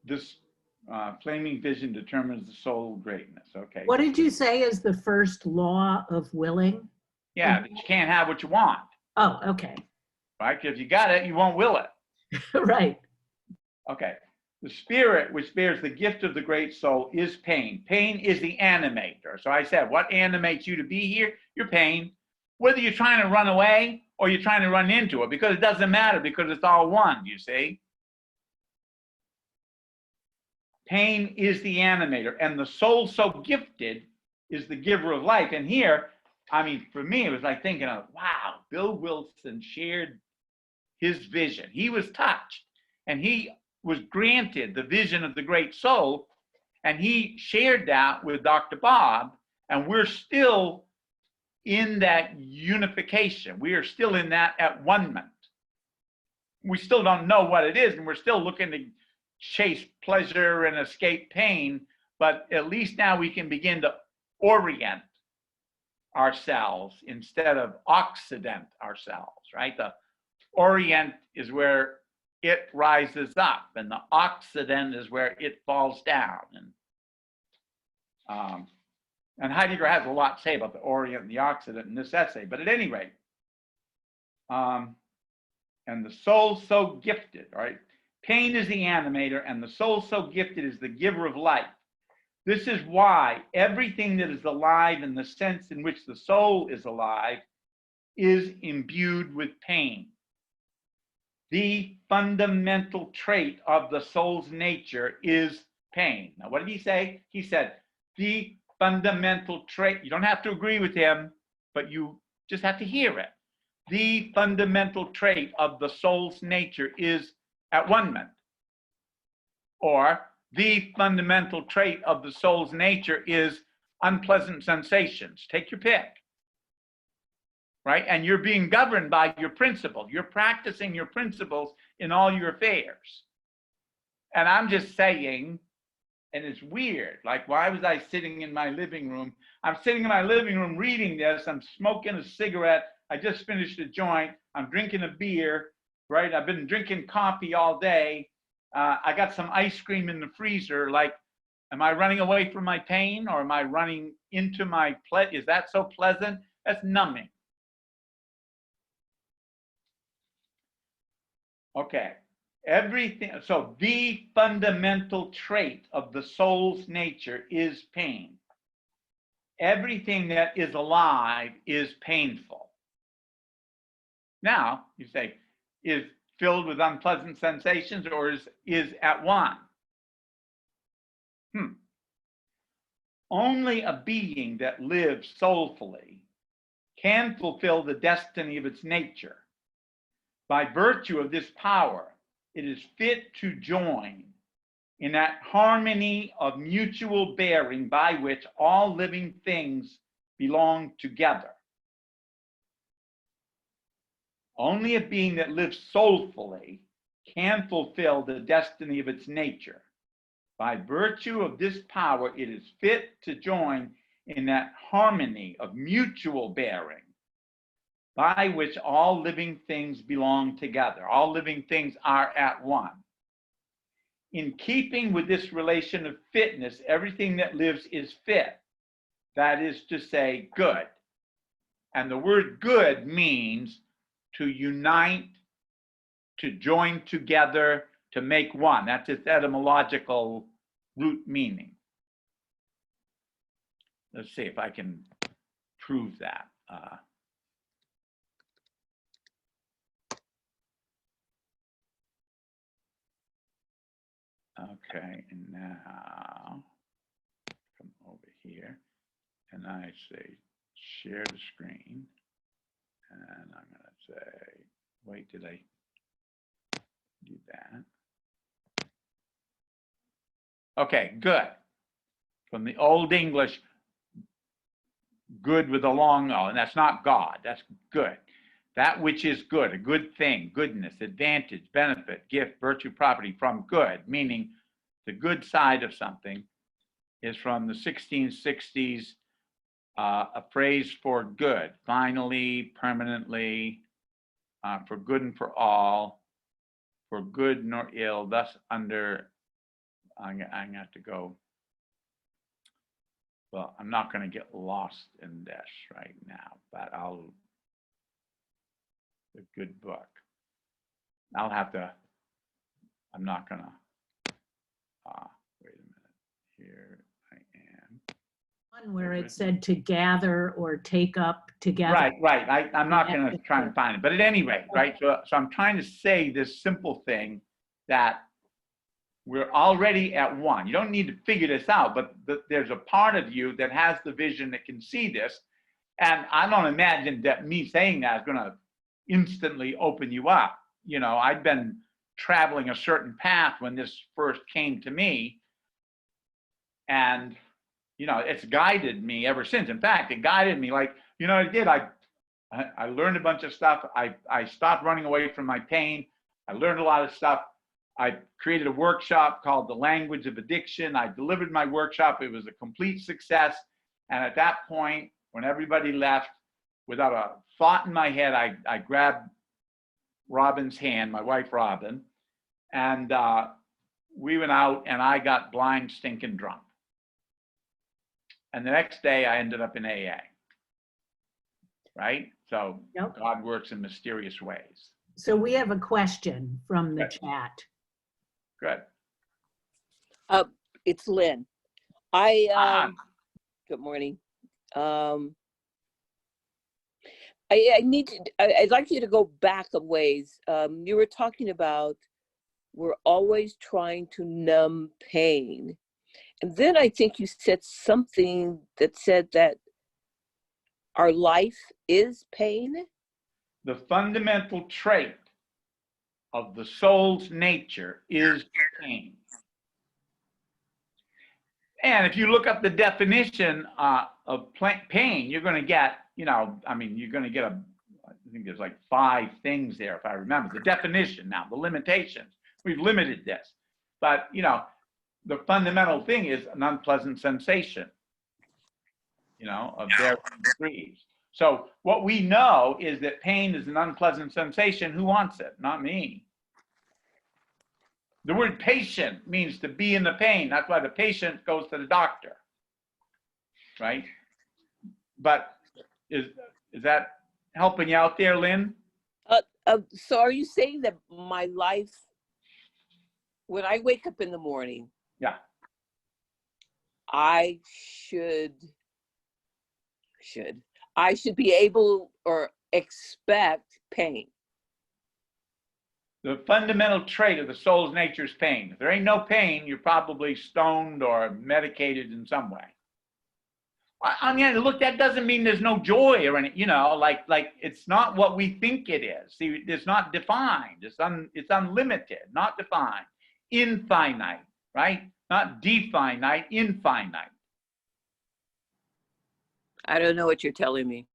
S1: This flaming vision determines the soul greatness. Okay.
S2: What did you say is the first law of willing?
S1: Yeah, that you can't have what you want.
S2: Oh, okay.
S1: Right? Because if you got it, you won't will it.
S2: Right.
S1: Okay. The spirit which bears the gift of the great soul is pain. Pain is the animator. So I said, what animates you to be here? Your pain. Whether you're trying to run away or you're trying to run into it, because it doesn't matter, because it's all one, you see. Pain is the animator, and the soul so gifted is the giver of life. And here, for me, it was like thinking of, wow, Bill Wilson shared his vision. He was touched, and he was granted the vision of the great soul, and he shared that with Dr. Bob, and we're still in that unification. We are still in that at one-ment. We still don't know what it is, and we're still looking to chase pleasure and escape pain, but at least now we can begin to orient ourselves instead of occident ourselves, right? The orient is where it rises up, and the occident is where it falls down. And Heidegger has a lot to say about the orient and the occident in this essay, but at any rate, and the soul so gifted, right? Pain is the animator, and the soul so gifted is the giver of life. This is why everything that is alive in the sense in which the soul is alive is imbued with pain. The fundamental trait of the soul's nature is pain. Now, what did he say? He said, the fundamental trait, you don't have to agree with him, but you just have to hear it. The fundamental trait of the soul's nature is at one-ment. Or the fundamental trait of the soul's nature is unpleasant sensations. Take your pick. Right? And you're being governed by your principle. You're practicing your principles in all your affairs. And I'm just saying, and it's weird, like, why was I sitting in my living room? I'm sitting in my living room reading this. I'm smoking a cigarette. I just finished a joint. I'm drinking a beer, right? I've been drinking coffee all day. I got some ice cream in the freezer. Like, am I running away from my pain, or am I running into my pleasure? Is that so pleasant? That's numbing. Okay, everything, so the fundamental trait of the soul's nature is pain. Everything that is alive is painful. Now, you say, is filled with unpleasant sensations, or is at one? Only a being that lives soulfully can fulfill the destiny of its nature. By virtue of this power, it is fit to join in that harmony of mutual bearing by which all living things belong together. Only a being that lives soulfully can fulfill the destiny of its nature. By virtue of this power, it is fit to join in that harmony of mutual bearing by which all living things belong together. All living things are at one. In keeping with this relation of fitness, everything that lives is fit. That is to say, good. And the word good means to unite to join together, to make one. That's its etymological root meaning. Let's see if I can prove that. Okay, and now come over here and I say share the screen, and I'm going to say, wait, did I do that? Okay, good. From the Old English, good with a long O, and that's not God, that's good. That which is good, a good thing, goodness, advantage, benefit, gift, virtue, property, from good, meaning the good side of something, is from the 1660s, a phrase for good, finally, permanently, for good and for all, for good nor ill, thus under, I'm going to have to go, well, I'm not going to get lost in this right now, but a good book. I'll have to, I'm not going to, wait a minute, here I am.
S2: One where it said to gather or take up together.
S1: Right. I'm not going to try and find it, but at any rate, right? So I'm trying to say this simple thing that we're already at one. You don't need to figure this out, but there's a part of you that has the vision that can see this. And I don't imagine that me saying that is going to instantly open you up. You know, I'd been traveling a certain path when this first came to me. And, you know, it's guided me ever since. In fact, it guided me like, you know, it did. I learned a bunch of stuff. I stopped running away from my pain. I learned a lot of stuff. I created a workshop called The Language of Addiction. I delivered my workshop. It was a complete success. And at that point, when everybody left, without a thought in my head, I grabbed Robin's hand, my wife Robin, and we went out and I got blind, stinking drunk. And the next day I ended up in AA, right? So
S2: Yep.
S1: God works in mysterious ways.
S2: So we have a question from the chat.
S1: Good.
S3: It's Lynn. Good morning. I'd like you to go back a ways. You were talking about we're always trying to numb pain. And then I think you said something that said that our life is pain.
S1: The fundamental trait of the soul's nature is pain. And if you look up the definition of pain, you're going to get, you know, I mean, you're going to get I think there's like 5 things there, if I remember. The definition now, the limitations. We've limited this. But, you know, the fundamental thing is an unpleasant sensation, you know, of varying degrees. So what we know is that pain is an unpleasant sensation. Who wants it? Not me. The word patient means to be in the pain. That's why the patient goes to the doctor, right? But is that helping you out there, Lynn?
S3: So are you saying that my life, when I wake up in the morning,
S1: yeah,
S3: I should be able or expect pain?
S1: The fundamental trait of the soul's nature is pain. If there ain't no pain, you're probably stoned or medicated in some way. I mean, look, that doesn't mean there's no joy or anything, you know, like it's not what we think it is. See, it's not defined. It's unlimited, not defined. Infinite, right? Not definite, infinite.
S3: I don't know what you're telling me.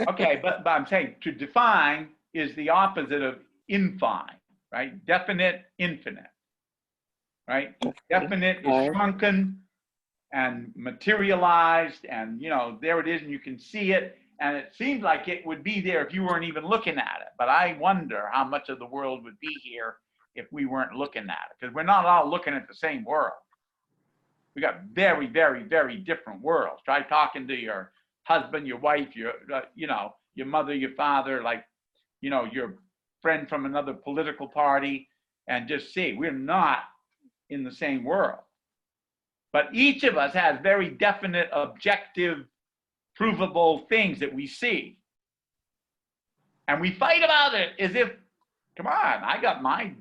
S1: Okay, but I'm saying to define is the opposite of infine, right? Definite, infinite, right?
S3: Okay.
S1: Definite is shrunken and materialized, and you know, there it is, and you can see it, and it seems like it would be there if you weren't even looking at it. But I wonder how much of the world would be here if we weren't looking at it, because we're not all looking at the same world. We got very, very, very different worlds. Try talking to your husband, your wife, your, you know, your mother, your father, like, you know, your friend from another political party and just see we're not in the same world. But each of us has very definite, objective, provable things that we see. And we fight about it as if, come on, I got my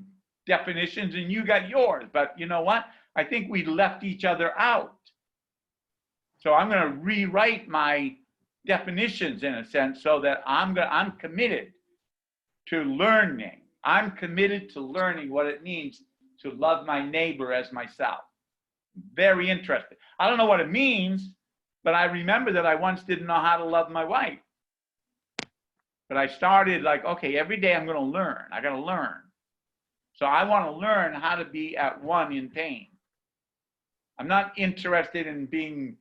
S1: definitions and you got yours. But you know what? I think we left each other out. So I'm going to rewrite my definitions in a sense so that I'm committed to learning. I'm committed to learning what it means to love my neighbor as myself. Very interested. I don't know what it means, but I remember that I once didn't know how to love my wife. But I started like, okay, every day I'm going to learn. I got to learn. So I want to learn how to be at one in pain. I'm not interested in being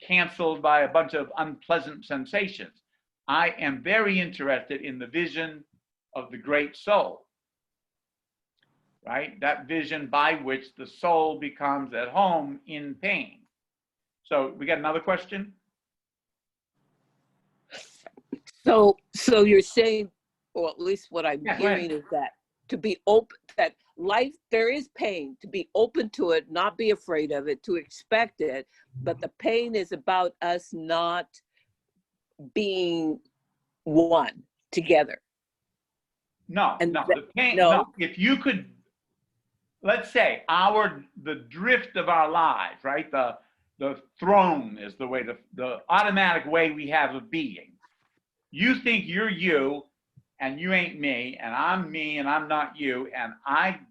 S1: canceled by a bunch of unpleasant sensations. I am very interested in the vision of the great soul, right? That vision by which the soul becomes at home in pain. So we got another question?
S3: So you're saying, or at least what I'm hearing is that to be open, that life, there is pain, to be open to it, not be afraid of it, to expect it, but the pain is about us not being one together.
S1: No,
S3: And
S1: the pain, no. If you could, let's say the drift of our lives, right? The throne is the way, the automatic way we have of being. You think you're you and you ain't me, and I'm me and I'm not you, and I'm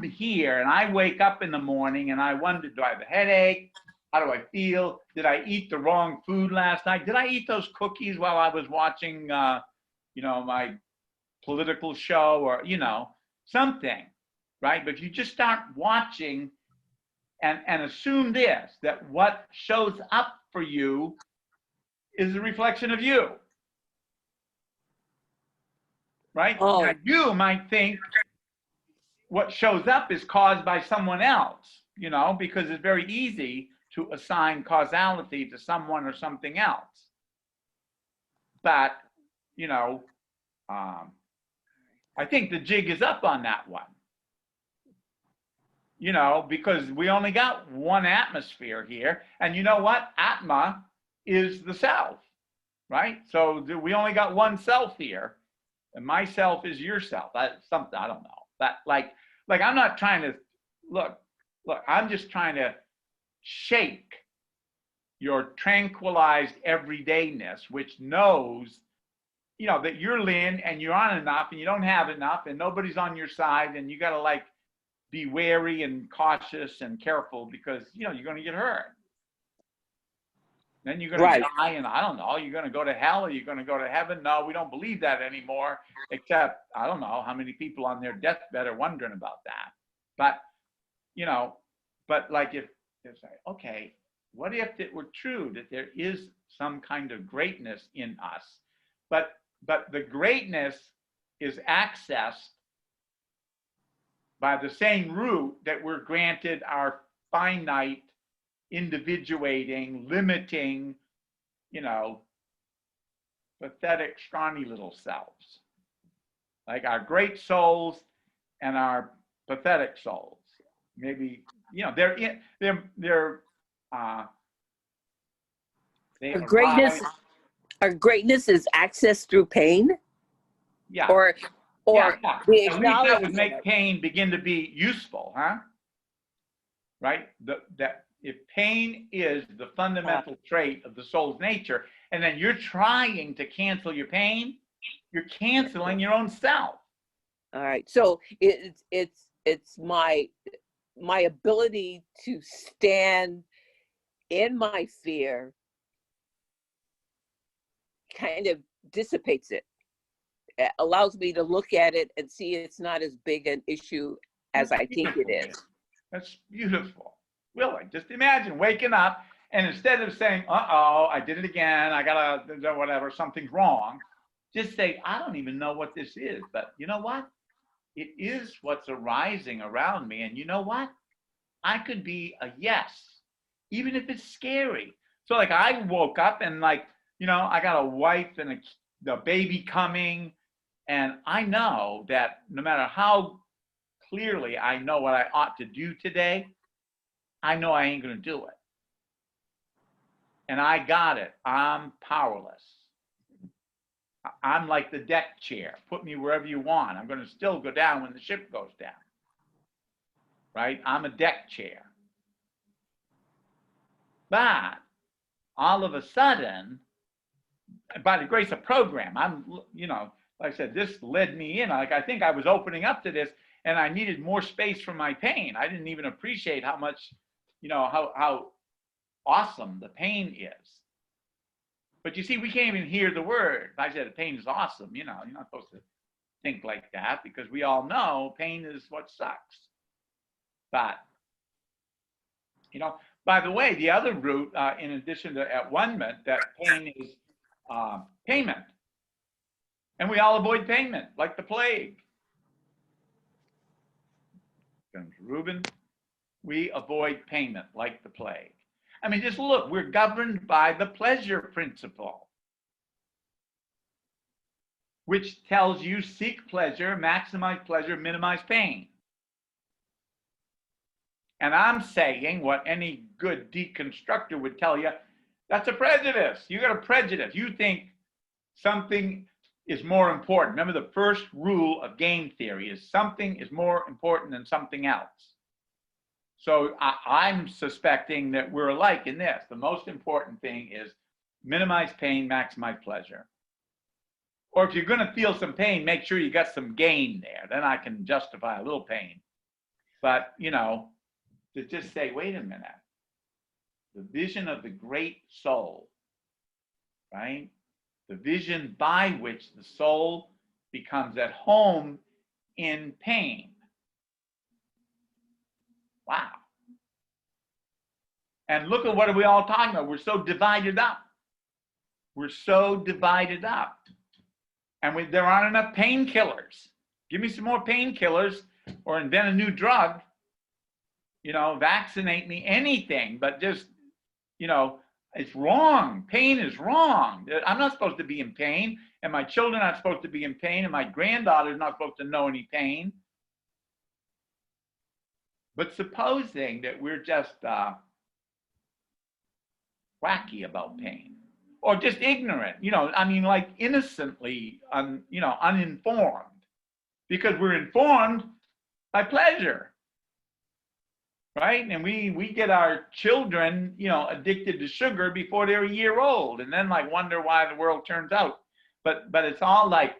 S1: here and I wake up in the morning and I wonder, do I have a headache? How do I feel? Did I eat the wrong food last night? Did I eat those cookies while I was watching, my political show or, something, right? But if you just start watching and assume this, that what shows up for you is a reflection of you, right?
S3: Oh.
S1: Now, you might think what shows up is caused by someone else, because it's very easy to assign causality to someone or something else. But, I think the jig is up on that one, because we only got one atmosphere here. And you know what? Atma is the self, right? So we only got one self here, and my self is your self. That's something, I don't know. That like I'm not trying to look, I'm just trying to shake your tranquilized everydayness, which knows, that you're Lynn and you're on enough and you don't have enough and nobody's on your side, and you got to be wary and cautious and careful because, you're going to get hurt. Then you're going to die, and I don't know, you're going to go to hell or you're going to go to heaven. No, we don't believe that anymore, except I don't know how many people on their deathbed are wondering about that. But, if it's like, okay, what if it were true that there is some kind of greatness in us, but the greatness is accessed by the same route that we're granted our finite, individuating, limiting, pathetic, scrawny little selves, like our great souls and our pathetic souls. Maybe
S3: our greatness is accessed through pain.
S1: Yeah.
S3: Or
S1: the acknowledgement that would make pain begin to be useful, huh? Right? That if pain is the fundamental trait of the soul's nature, and then you're trying to cancel your pain, you're canceling your own self.
S3: All right. So it's my ability to stand in my fear kind of dissipates it. It allows me to look at it and see it's not as big an issue as I think it is.
S1: That's beautiful. Really, just imagine waking up and instead of saying, uh-oh, I did it again, I gotta, whatever, something's wrong, just say, I don't even know what this is, but you know what? It is what's arising around me. And you know what? I could be a yes, even if it's scary. So I woke up and I got a wife and a baby coming, And I know that no matter how clearly I know what I ought to do today, I know I ain't going to do it. And I got it. I'm powerless. I'm like the deck chair. Put me wherever you want. I'm going to still go down when the ship goes down. Right? I'm a deck chair. But all of a sudden, by the grace of program, like I said, this led me in. Like, I think I was opening up to this, and I needed more space for my pain. I didn't even appreciate how much, how awesome the pain is. But you see, we can't even hear the word. I said, pain is awesome. You're not supposed to think like that, because we all know pain is what sucks. But, by the way, the other root, in addition to at-one-ment, that pain is payment. And we all avoid payment like the plague. Reuben, we avoid payment like the plague. I mean, just look, we're governed by the pleasure principle, which tells you seek pleasure, maximize pleasure, minimize pain. And I'm saying what any good deconstructor would tell you, that's a prejudice. You got a prejudice. You think something is more important. Remember, the first rule of game theory is something is more important than something else. So I'm suspecting that we're alike in this. The most important thing is minimize pain, maximize pleasure. Or if you're going to feel some pain, make sure you got some gain there. Then I can justify a little pain. But, to just say, wait a minute, the vision of the great soul, right? The vision by which the soul becomes at home in pain. Wow. And look at what are we all talking about. We're so divided up. We're so divided up. And there aren't enough painkillers. Give me some more painkillers or invent a new drug. Vaccinate me, anything, but just, it's wrong. Pain is wrong. I'm not supposed to be in pain, and my children aren't supposed to be in pain, and my granddaughter's not supposed to know any pain. But supposing that we're just wacky about pain, or just ignorant, like innocently, uninformed, because we're informed by pleasure. Right? And we get our children, addicted to sugar before they're a year old, and then wonder why the world turns out. But it's all like,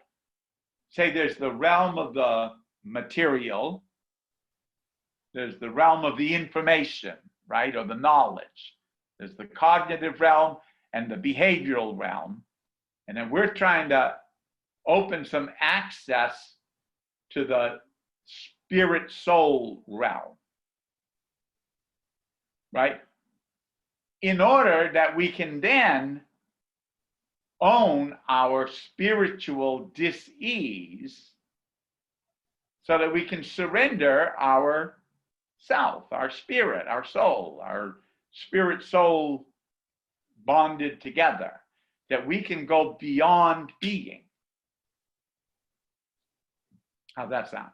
S1: say there's the realm of the material, there's the realm of the information, right? Or the knowledge. There's the cognitive realm and the behavioral realm. And then we're trying to open some access to the spirit soul realm. Right? In order that we can then own our spiritual dis-ease, so that we can surrender our self, our spirit, our soul, our spirit soul bonded together, that we can go beyond being. How's that sound?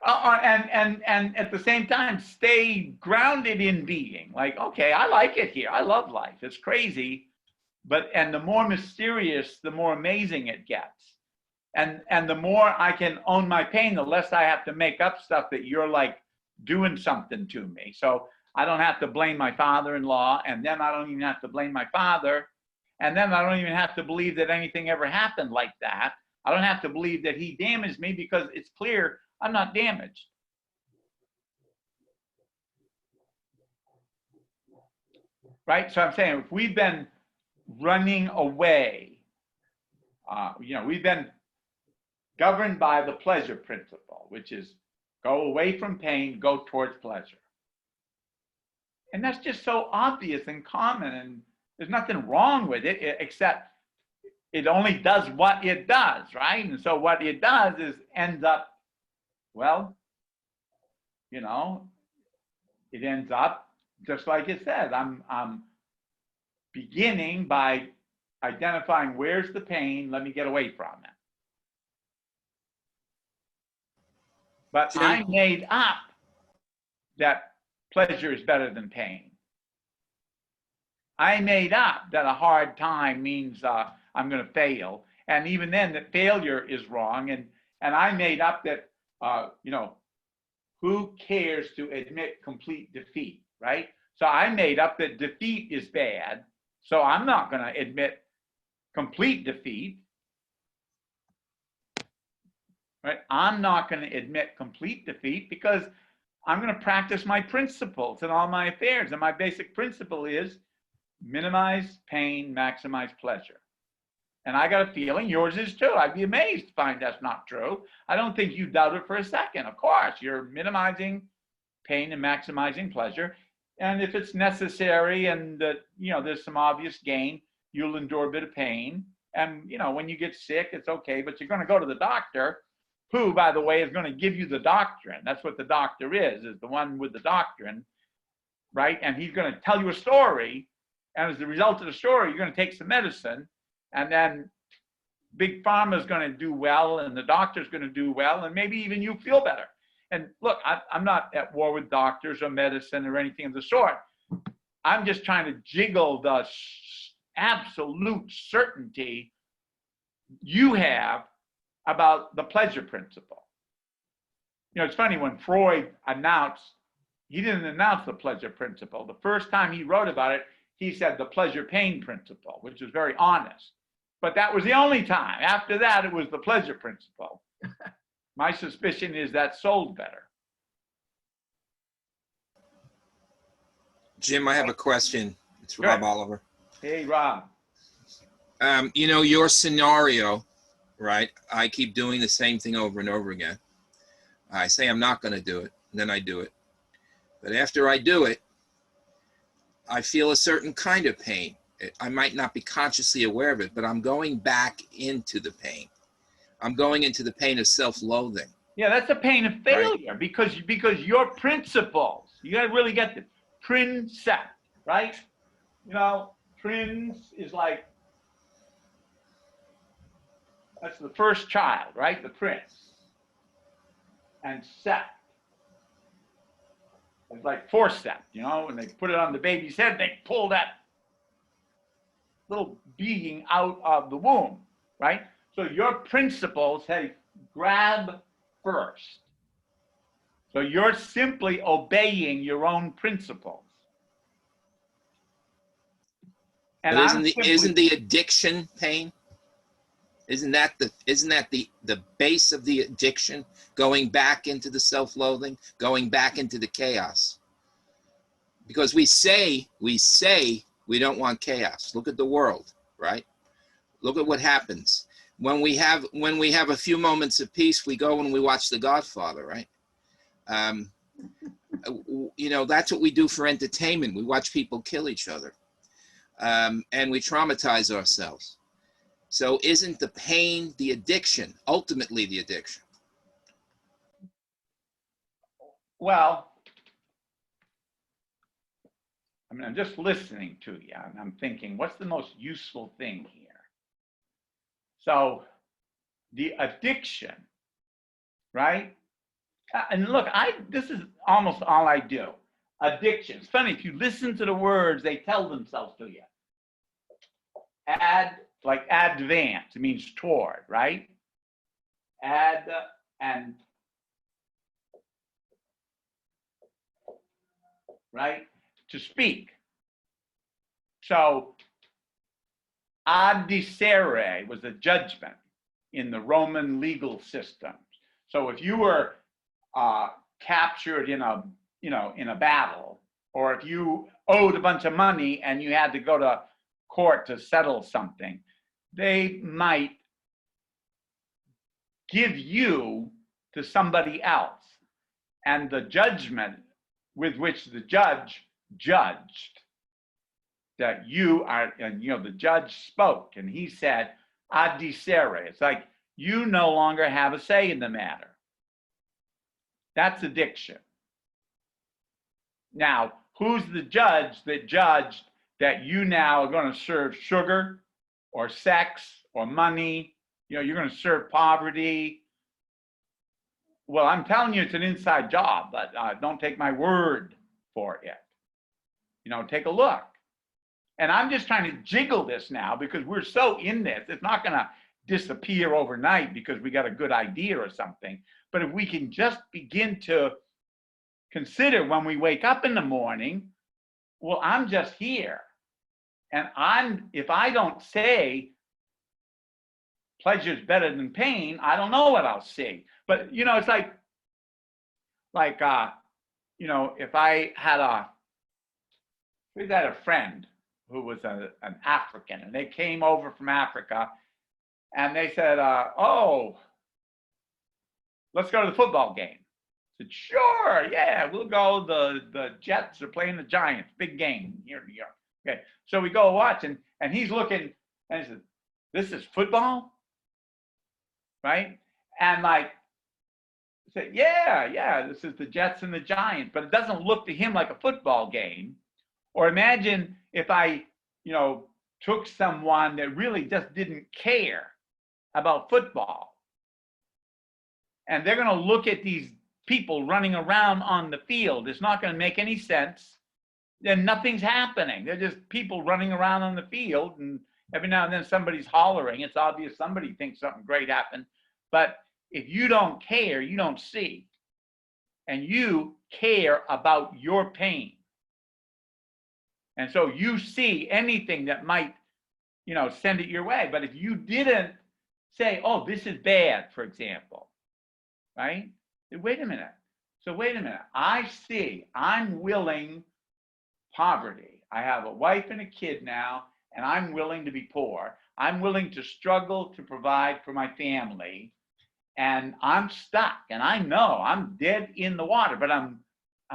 S1: And at the same time, stay grounded in being. Like, okay, I like it here. I love life. It's crazy, and the more mysterious, the more amazing it gets. And the more I can own my pain, the less I have to make up stuff that you're like doing something to me. So I don't have to blame my father-in-law, and then I don't even have to blame my father, and then I don't even have to believe that anything ever happened like that. I don't have to believe that he damaged me, because it's clear I'm not damaged. Right? So I'm saying, if we've been running away, we've been governed by the pleasure principle, which is go away from pain, go towards pleasure. And that's just so obvious and common, and there's nothing wrong with it, except it only does what it does, right? And so what it does is ends up, well, it ends up just like it says. I'm beginning by identifying where's the pain, let me get away from it. But
S4: Jim?
S1: I made up that pleasure is better than pain. I made up that a hard time means I'm going to fail. And even then, that failure is wrong. And I made up that, who cares to admit complete defeat, right? So I made up that defeat is bad. So I'm not going to admit complete defeat. Right? I'm not going to admit complete defeat because I'm going to practice my principles in all my affairs. And my basic principle is minimize pain, maximize pleasure. And I got a feeling yours is too. I'd be amazed to find that's not true. I don't think you doubt it for a second. Of course, you're minimizing pain and maximizing pleasure. And if it's necessary and there's some obvious gain, you'll endure a bit of pain. And when you get sick, it's okay, but you're going to go to the doctor, who, by the way, is going to give you the doctrine. That's what the doctor is the one with the doctrine, right? And he's going to tell you a story. And as a result of the story, you're going to take some medicine. And then Big Pharma is going to do well, and the doctor's going to do well, and maybe even you feel better. And look, I'm not at war with doctors or medicine or anything of the sort. I'm just trying to jiggle the absolute certainty you have about the pleasure principle. It's funny, when Freud announced, he didn't announce the pleasure principle. The first time he wrote about it, he said the pleasure pain principle, which is very honest. But that was the only time. After that, it was the pleasure principle. My suspicion is that sold better.
S4: Jim, I have a question. It's
S1: Sure.
S4: Rob Oliver.
S1: Hey, Rob.
S4: Your scenario, right? I keep doing the same thing over and over again. I say I'm not going to do it, and then I do it. But after I do it, I feel a certain kind of pain. I might not be consciously aware of it, but I'm going back into the pain. I'm going into the pain of self-loathing.
S1: Yeah, that's the pain of failure,
S4: Right.
S1: because your principles, you got to really get the precept, right? Prince is like, that's the first child, right? The prince. And sept is like forceps, when they put it on the baby's head, they pull that little being out of the womb, right? So your principles say grab first. So you're simply obeying your own principles. And
S4: But isn't the addiction pain? Isn't that the base of the addiction? Going back into the self-loathing, going back into the chaos. Because we say we don't want chaos. Look at the world, right? Look at what happens. When we have a few moments of peace, we go and we watch The Godfather, right? That's what we do for entertainment. We watch people kill each other. And we traumatize ourselves. So isn't the pain the addiction, ultimately the addiction?
S1: Well, I'm just listening to you, and I'm thinking, what's the most useful thing here? So the addiction, right? And look, this is almost all I do. Addiction. It's funny, if you listen to the words, they tell themselves to you. Like advance, it means toward, right? And right? To speak. So adicere was a judgment in the Roman legal systems. So if you were captured in a battle, or if you owed a bunch of money and you had to go to court to settle something, they might give you to somebody else. And the judgment with which the judge judged that you are, and the judge spoke, and he said, adicere. It's like you no longer have a say in the matter. That's addiction. Now, who's the judge that judged that you now are going to serve sugar or sex or money. You know, you're going to serve poverty. Well, I'm telling you, it's an inside job, but don't take my word for it. You know, take a look. And I'm just trying to jiggle this now because we're so in this. It's not going to disappear overnight because we got a good idea or something. But if we can just begin to consider when we wake up in the morning, well, I'm just here. And if I don't say pleasure's better than pain, I don't know what I'll see. But, you know, it's like, you know, if I had a friend who was an African, and they came over from Africa, and they said, oh, let's go to the football game. I said, sure, yeah, we'll go. The Jets are playing the Giants, big game here in New York. Okay, so we go watch, and he's looking, and he said, this is football? Right? And like, I said, yeah, this is the Jets and the Giants, but it doesn't look to him like a football game. Or imagine if I, you know, took someone that really just didn't care about football. And they're going to look at these people running around on the field. It's not going to make any sense. Then nothing's happening. They're just people running around on the field. And every now and then somebody's hollering. It's obvious somebody thinks something great happened. But if you don't care, you don't see. And you care about your pain. And so you see anything that might, you know, send it your way. But if you didn't say, oh, this is bad, for example, right? Wait a minute. So wait a minute. I'm willing poverty. I have a wife and a kid now, and I'm willing to be poor. I'm willing to struggle to provide for my family, and I'm stuck. And I know I'm dead in the water, but I'm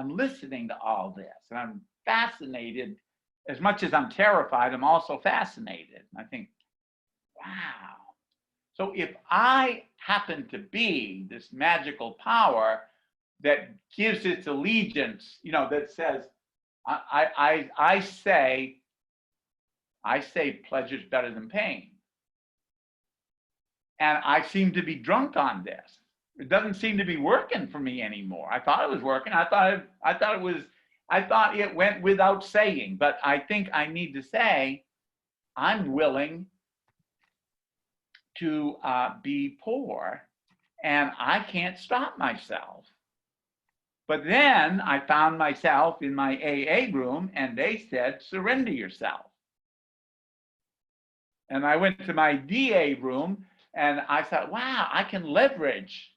S1: listening to all this, and I'm fascinated. As much as I'm terrified, I'm also fascinated. I think, wow. So if I happen to be this magical power that gives its allegiance, you know, that says, I say pleasure's better than pain. And I seem to be drunk on this. It doesn't seem to be working for me anymore. I thought it was working. I thought it went without saying, but I think I need to say, I'm willing to be poor, and I can't stop myself. But then I found myself in my AA room, and they said, surrender yourself. And I went to my DA room, and I thought, wow, I can leverage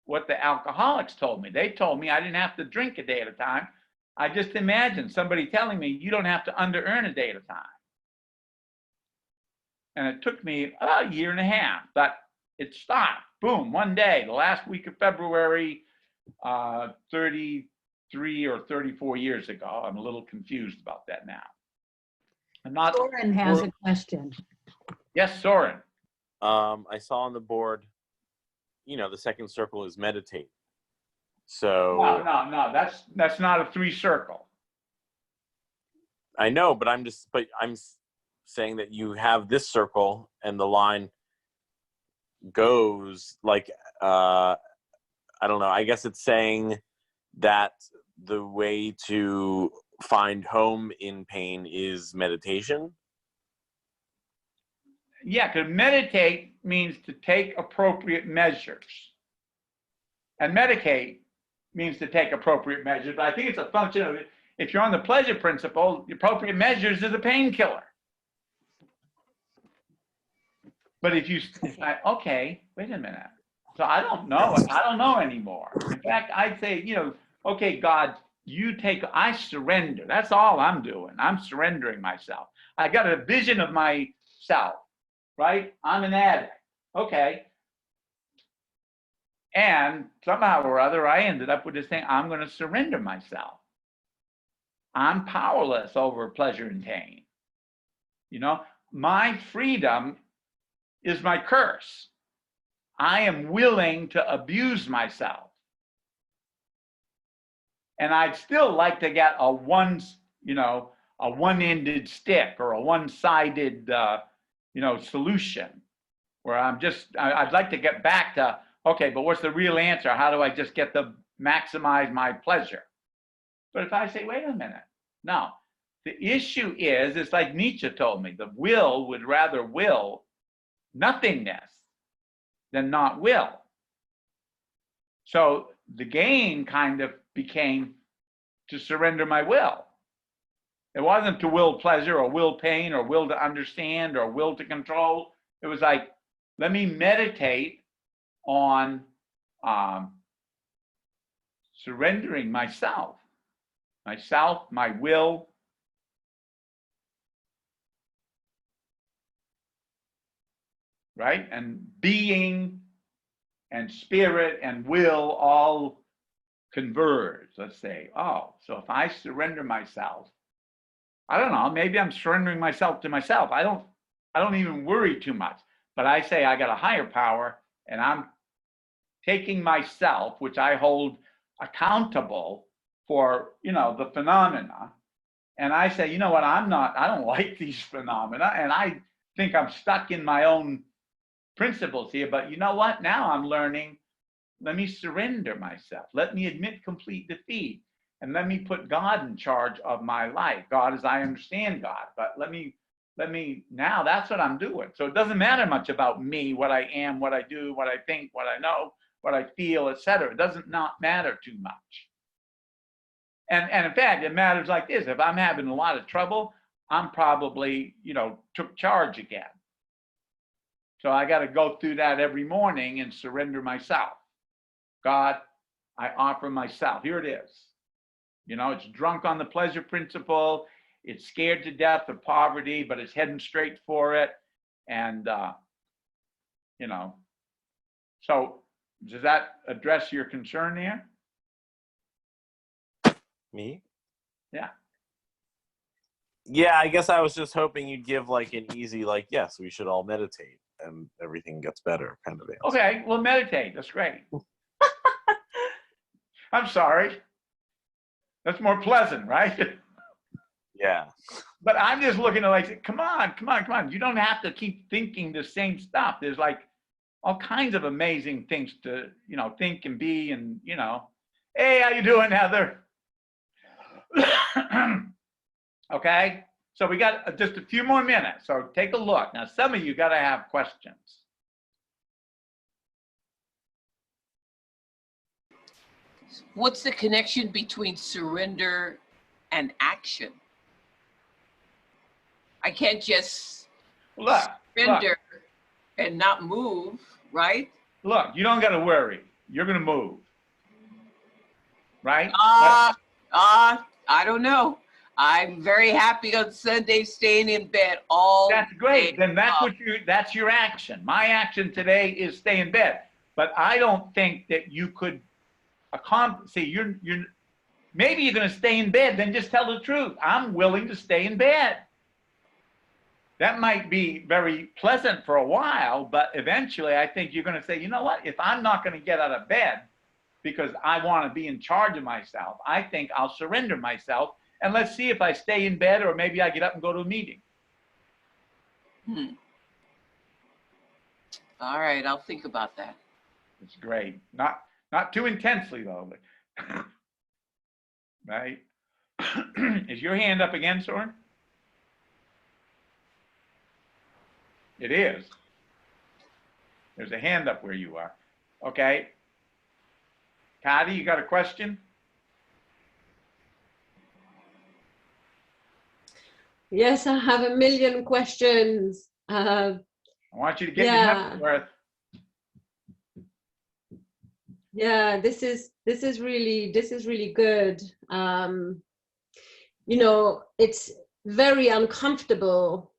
S1: what the alcoholics told me. They told me I didn't have to drink a day at a time. I just imagined somebody telling me you don't have to under-earn a day at a time. And it took me about a year and a half, but it stopped. Boom, one day, the last week of February, 33 or 34 years ago. I'm a little confused about that now.
S2: Soren has a question.
S1: Yes, Soren.
S5: I saw on the board, you know, the second circle is meditate. So
S1: No, that's not a 3-circle.
S5: I know, but I'm saying that you have this circle and the line goes like, I don't know, I guess it's saying that the way to find home in pain is meditation.
S1: Yeah, because meditate means to take appropriate measures. And medicate means to take appropriate measures. But I think it's a function of it. If you're on the pleasure principle, the appropriate measures is a painkiller. But if you decide, okay, wait a minute. So I don't know. I don't know anymore. In fact, I'd say, you know, okay, God, I surrender. That's all I'm doing. I'm surrendering myself. I got a vision of myself, right? I'm an addict. Okay. And somehow or other, I ended up with this thing, I'm going to surrender myself. I'm powerless over pleasure and pain. You know, my freedom is my curse. I am willing to abuse myself. And I'd still like to get a one-ended stick or a one-sided solution where I'd like to get back to, okay, but what's the real answer? How do I just get to maximize my pleasure? But if I say, wait a minute, no, the issue is, it's like Nietzsche told me, the will would rather will nothingness than not will. So the game kind of became to surrender my will. It wasn't to will pleasure or will pain or will to understand or will to control. It was like, let me meditate on surrendering myself, my will, right? And being and spirit and will all converge. Let's say, oh, so if I surrender myself, I don't know, maybe I'm surrendering myself to myself. I don't even worry too much, but I say I got a higher power and I'm taking myself, which I hold accountable for, the phenomena. And I say, you know what, I don't like these phenomena. And I think I'm stuck in my own principles here, but you know what? Now I'm learning, let me surrender myself. Let me admit complete defeat. And let me put God in charge of my life. God as I understand God. But let me, now that's what I'm doing. So it doesn't matter much about me, what I am, what I do, what I think, what I know, what I feel, etc. It doesn't not matter too much. And in fact, it matters like this. If I'm having a lot of trouble, I'm probably, took charge again. So I got to go through that every morning and surrender myself. God, I offer myself. Here it is. It's drunk on the pleasure principle. It's scared to death of poverty, but it's heading straight for it. And, so does that address your concern there?
S5: Me?
S1: Yeah.
S5: Yeah, I guess I was just hoping you'd give like an easy, like, yes, we should all meditate and everything gets better kind of answer.
S1: Okay, well, meditate. That's great. I'm sorry. That's more pleasant, right?
S5: Yeah.
S1: But I'm just looking at like, come on. You don't have to keep thinking the same stuff. There's like all kinds of amazing things to, think and be and, hey, how you doing, Heather? Okay, so we got just a few more minutes. So take a look. Now, some of you got to have questions.
S6: What's the connection between surrender and action? I can't just surrender and not move, right?
S1: Look, you don't got to worry. You're going to move, right?
S6: I don't know. I'm very happy on Sunday staying in bed all day.
S1: That's great. Then that's your action. My action today is stay in bed. But I don't think that you could see, you're maybe you're going to stay in bed, then just tell the truth. I'm willing to stay in bed. That might be very pleasant for a while, but eventually I think you're going to say, you know what, if I'm not going to get out of bed because I want to be in charge of myself, I think I'll surrender myself and let's see if I stay in bed or maybe I get up and go to a meeting.
S6: All right, I'll think about that.
S1: It's great. Not too intensely though. Right? Is your hand up again, Soren? It is. There's a hand up where you are. Okay. Patty, you got a question?
S7: Yes, I have a million questions.
S1: I want you to get your numbers worth.
S7: Yeah, this is really good. It's very uncomfortable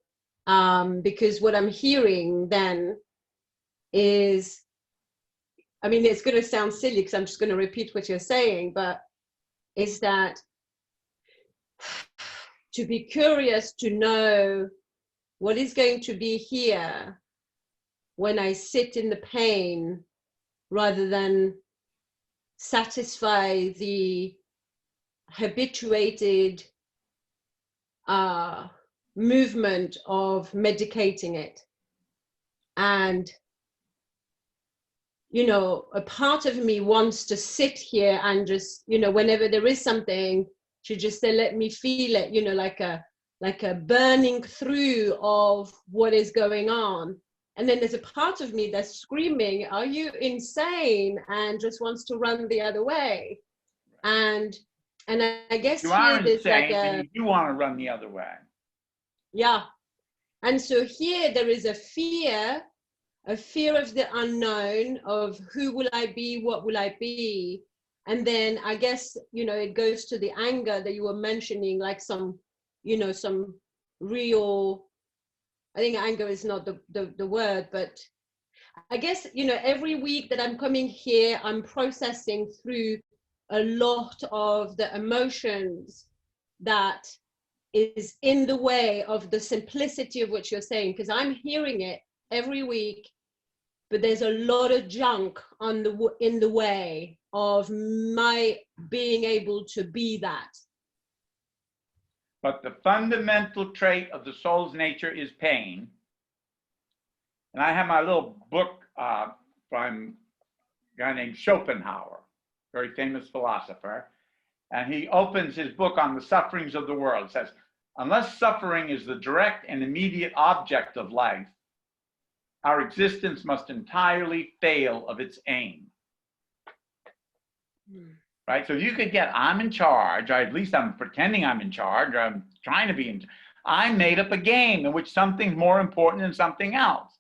S7: because what I'm hearing then is, I mean, it's going to sound silly because I'm just going to repeat what you're saying, but is that to be curious to know what is going to be here when I sit in the pain rather than satisfy the habituated movement of medicating it. And, you know, a part of me wants to sit here and just, you know, whenever there is something, to just say, let me feel it, you know, like a burning through of what is going on. And then there's a part of me that's screaming, are you insane? And just wants to run the other way. And I guess
S1: You are
S7: here there's
S1: insane,
S7: like
S1: and you do want to run the other way.
S7: yeah. And so here there is a fear of the unknown, of who will I be, what will I be? And then I guess, you know, it goes to the anger that you were mentioning, like some, you know, some real, I think anger is not the word, but I guess, you know, every week that I'm coming here, I'm processing through a lot of the emotions that is in the way of the simplicity of what you're saying, because I'm hearing it every week, but there's a lot of junk in the way of my being able to be that.
S1: But the fundamental trait of the soul's nature is pain. And I have my little book from a guy named Schopenhauer, very famous philosopher. And he opens his book on the sufferings of the world. It says, unless suffering is the direct and immediate object of life, our existence must entirely fail of its aim. Right? So you could get, I'm in charge, or at least I'm pretending I'm in charge, or I'm trying to be in charge. I made up a game in which something's more important than something else,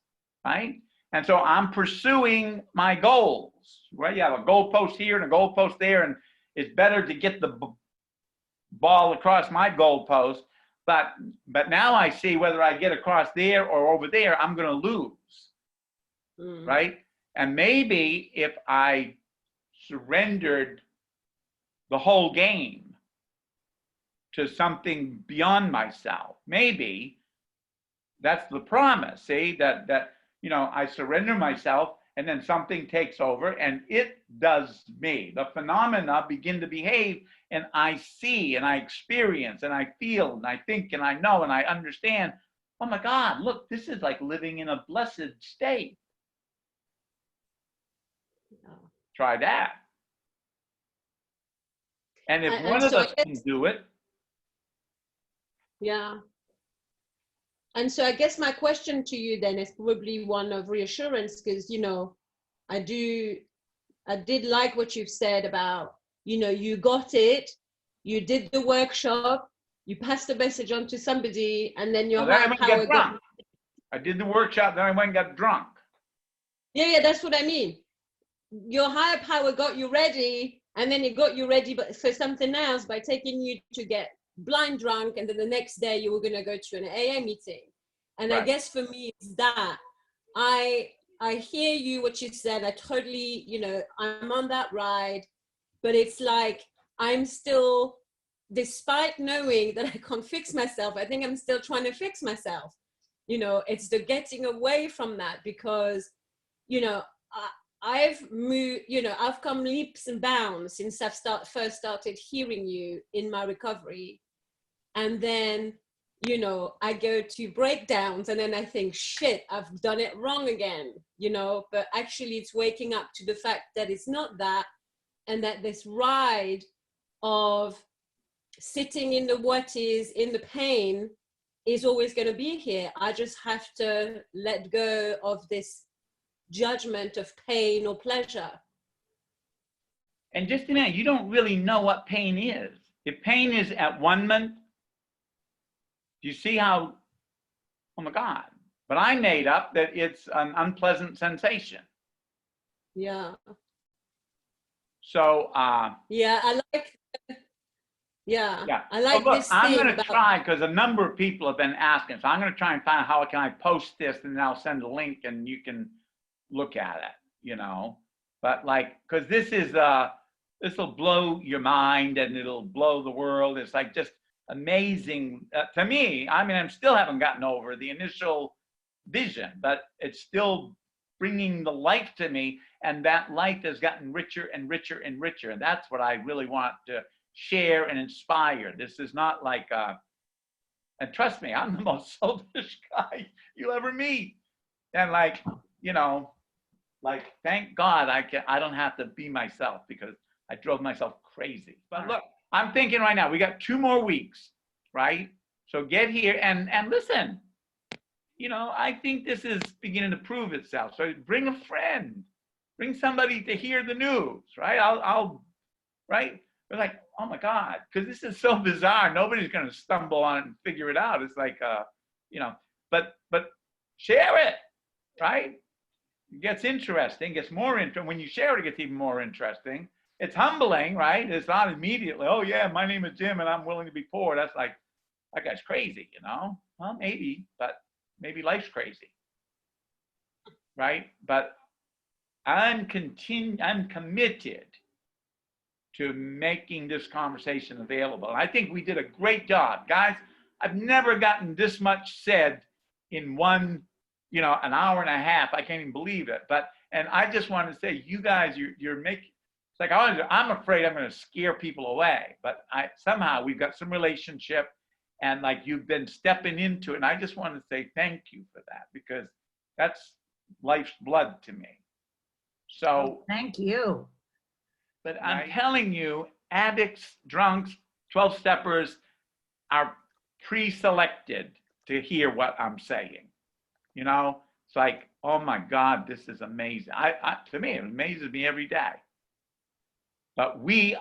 S1: right? And so I'm pursuing my goals, right? You have a goalpost here and a goalpost there, and it's better to get the ball across my goalpost. But now I see whether I get across there or over there, I'm going to lose, right? And maybe if I surrendered the whole game to something beyond myself, maybe that's the promise. See, that you know, I surrender myself, and then something takes over and it does me. The phenomena begin to behave, and I see and I experience and I feel and I think and I know and I understand. Oh my God, look, this is like living in a blessed state. Try that. And if one of us can do it.
S7: Yeah. And so I guess my question to you then is probably one of reassurance, because, you know, I did like what you've said about, you know, you got it, you did the workshop, you passed the message on to somebody, and then your higher power got.
S1: I did the workshop, then I went and got drunk.
S7: Yeah, that's what I mean. Your higher power got you ready, and then it got you ready for something else by taking you to get blind drunk, and then the next day you were going to go to an AA meeting. And right. I guess for me it's that I hear you, what you said, I totally, you know, I'm on that ride, but it's like I'm still, despite knowing that I can't fix myself, I think I'm still trying to fix myself. You know, it's the getting away from that, because, you know, I've moved, you know, I've come leaps and bounds since I've first started hearing you in my recovery. And then, you know, I go to breakdowns and then I think, shit, I've done it wrong again, you know, but actually it's waking up to the fact that it's not that, and that this ride of sitting in the what is, in the pain, is always going to be here. I just have to let go of this judgment of pain or pleasure.
S1: And just a minute, you don't really know what pain is. If pain is at one moment, do you see how, oh my God, but I made up that it's an unpleasant sensation.
S7: Yeah.
S1: So,
S7: yeah, I like, yeah. I like
S1: so look,
S7: this
S1: I'm
S7: thing
S1: going to
S7: about...
S1: try, because a number of people have been asking, so I'm going to try and find out how can I post this, and then I'll send a link and you can look at it, you know. But like, because this will blow your mind and it'll blow the world. It's like just amazing to me. I mean, I still haven't gotten over the initial vision, but it's still bringing the life to me, and that life has gotten richer and richer and richer, and that's what I really want to share and inspire. This is not like And trust me, I'm the most selfish guy you'll ever meet. And like, you know, like, thank God I don't have to be myself because I drove myself crazy. But look, I'm thinking right now, we got 2 more weeks, right? So get here and listen. You know, I think this is beginning to prove itself. So bring a friend, bring somebody to hear the news, right? I'll right? We're like, oh my God, because this is so bizarre. Nobody's going to stumble on it and figure it out. It's like, you know, but share it, right? It gets interesting, gets more interesting. When you share it, it gets even more interesting. It's humbling, right? It's not immediately, oh yeah, my name is Jim and I'm willing to be poor. That's like, that guy's crazy, you know? Well, maybe, but maybe life's crazy, right? But I'm committed to making this conversation available. And I think we did a great job. Guys, I've never gotten this much said in one, you know, an hour and a half. I can't even believe it. But, and I just want to say, you guys, you're making, it's like, I'm afraid I'm going to scare people away. But somehow we've got some relationship and like you've been stepping into it. And I just want to say thank you for that because that's life's blood to me. So
S2: Thank you.
S1: but I'm telling you, addicts, drunks, 12-steppers are pre-selected to hear what I'm saying. You know, it's like, oh my God, this is amazing. To me, it amazes me every day. But you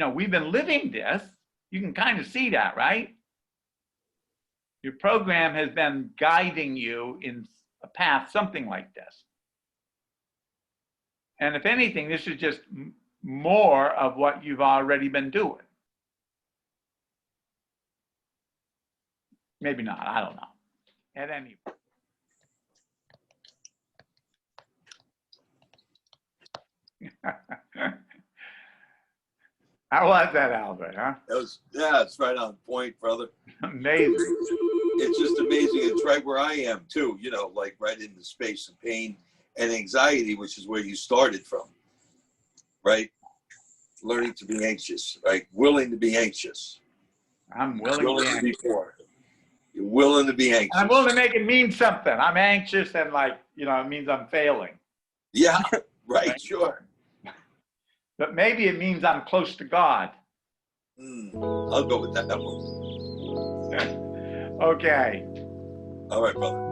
S1: know, we've been living this. You can kind of see that, right? Your program has been guiding you in a path, something like this. And if anything, this is just more of what you've already been doing. Maybe not, I don't know. At any rate. How was that, Albert, huh?
S8: Yeah, it's right on point, brother.
S1: Amazing.
S8: It's just amazing. It's right where I am too, you know, like right in the space of pain and anxiety, which is where you started from, right? Learning to be anxious, right? Willing to be anxious.
S1: I'm willing
S8: to be poor. You're willing to be anxious.
S1: I'm willing to make it mean something. I'm anxious and like, you know, it means I'm failing.
S8: Yeah, right, sure.
S1: But maybe it means I'm close to God.
S8: I'll go with that one.
S1: Okay.
S8: All right, brother.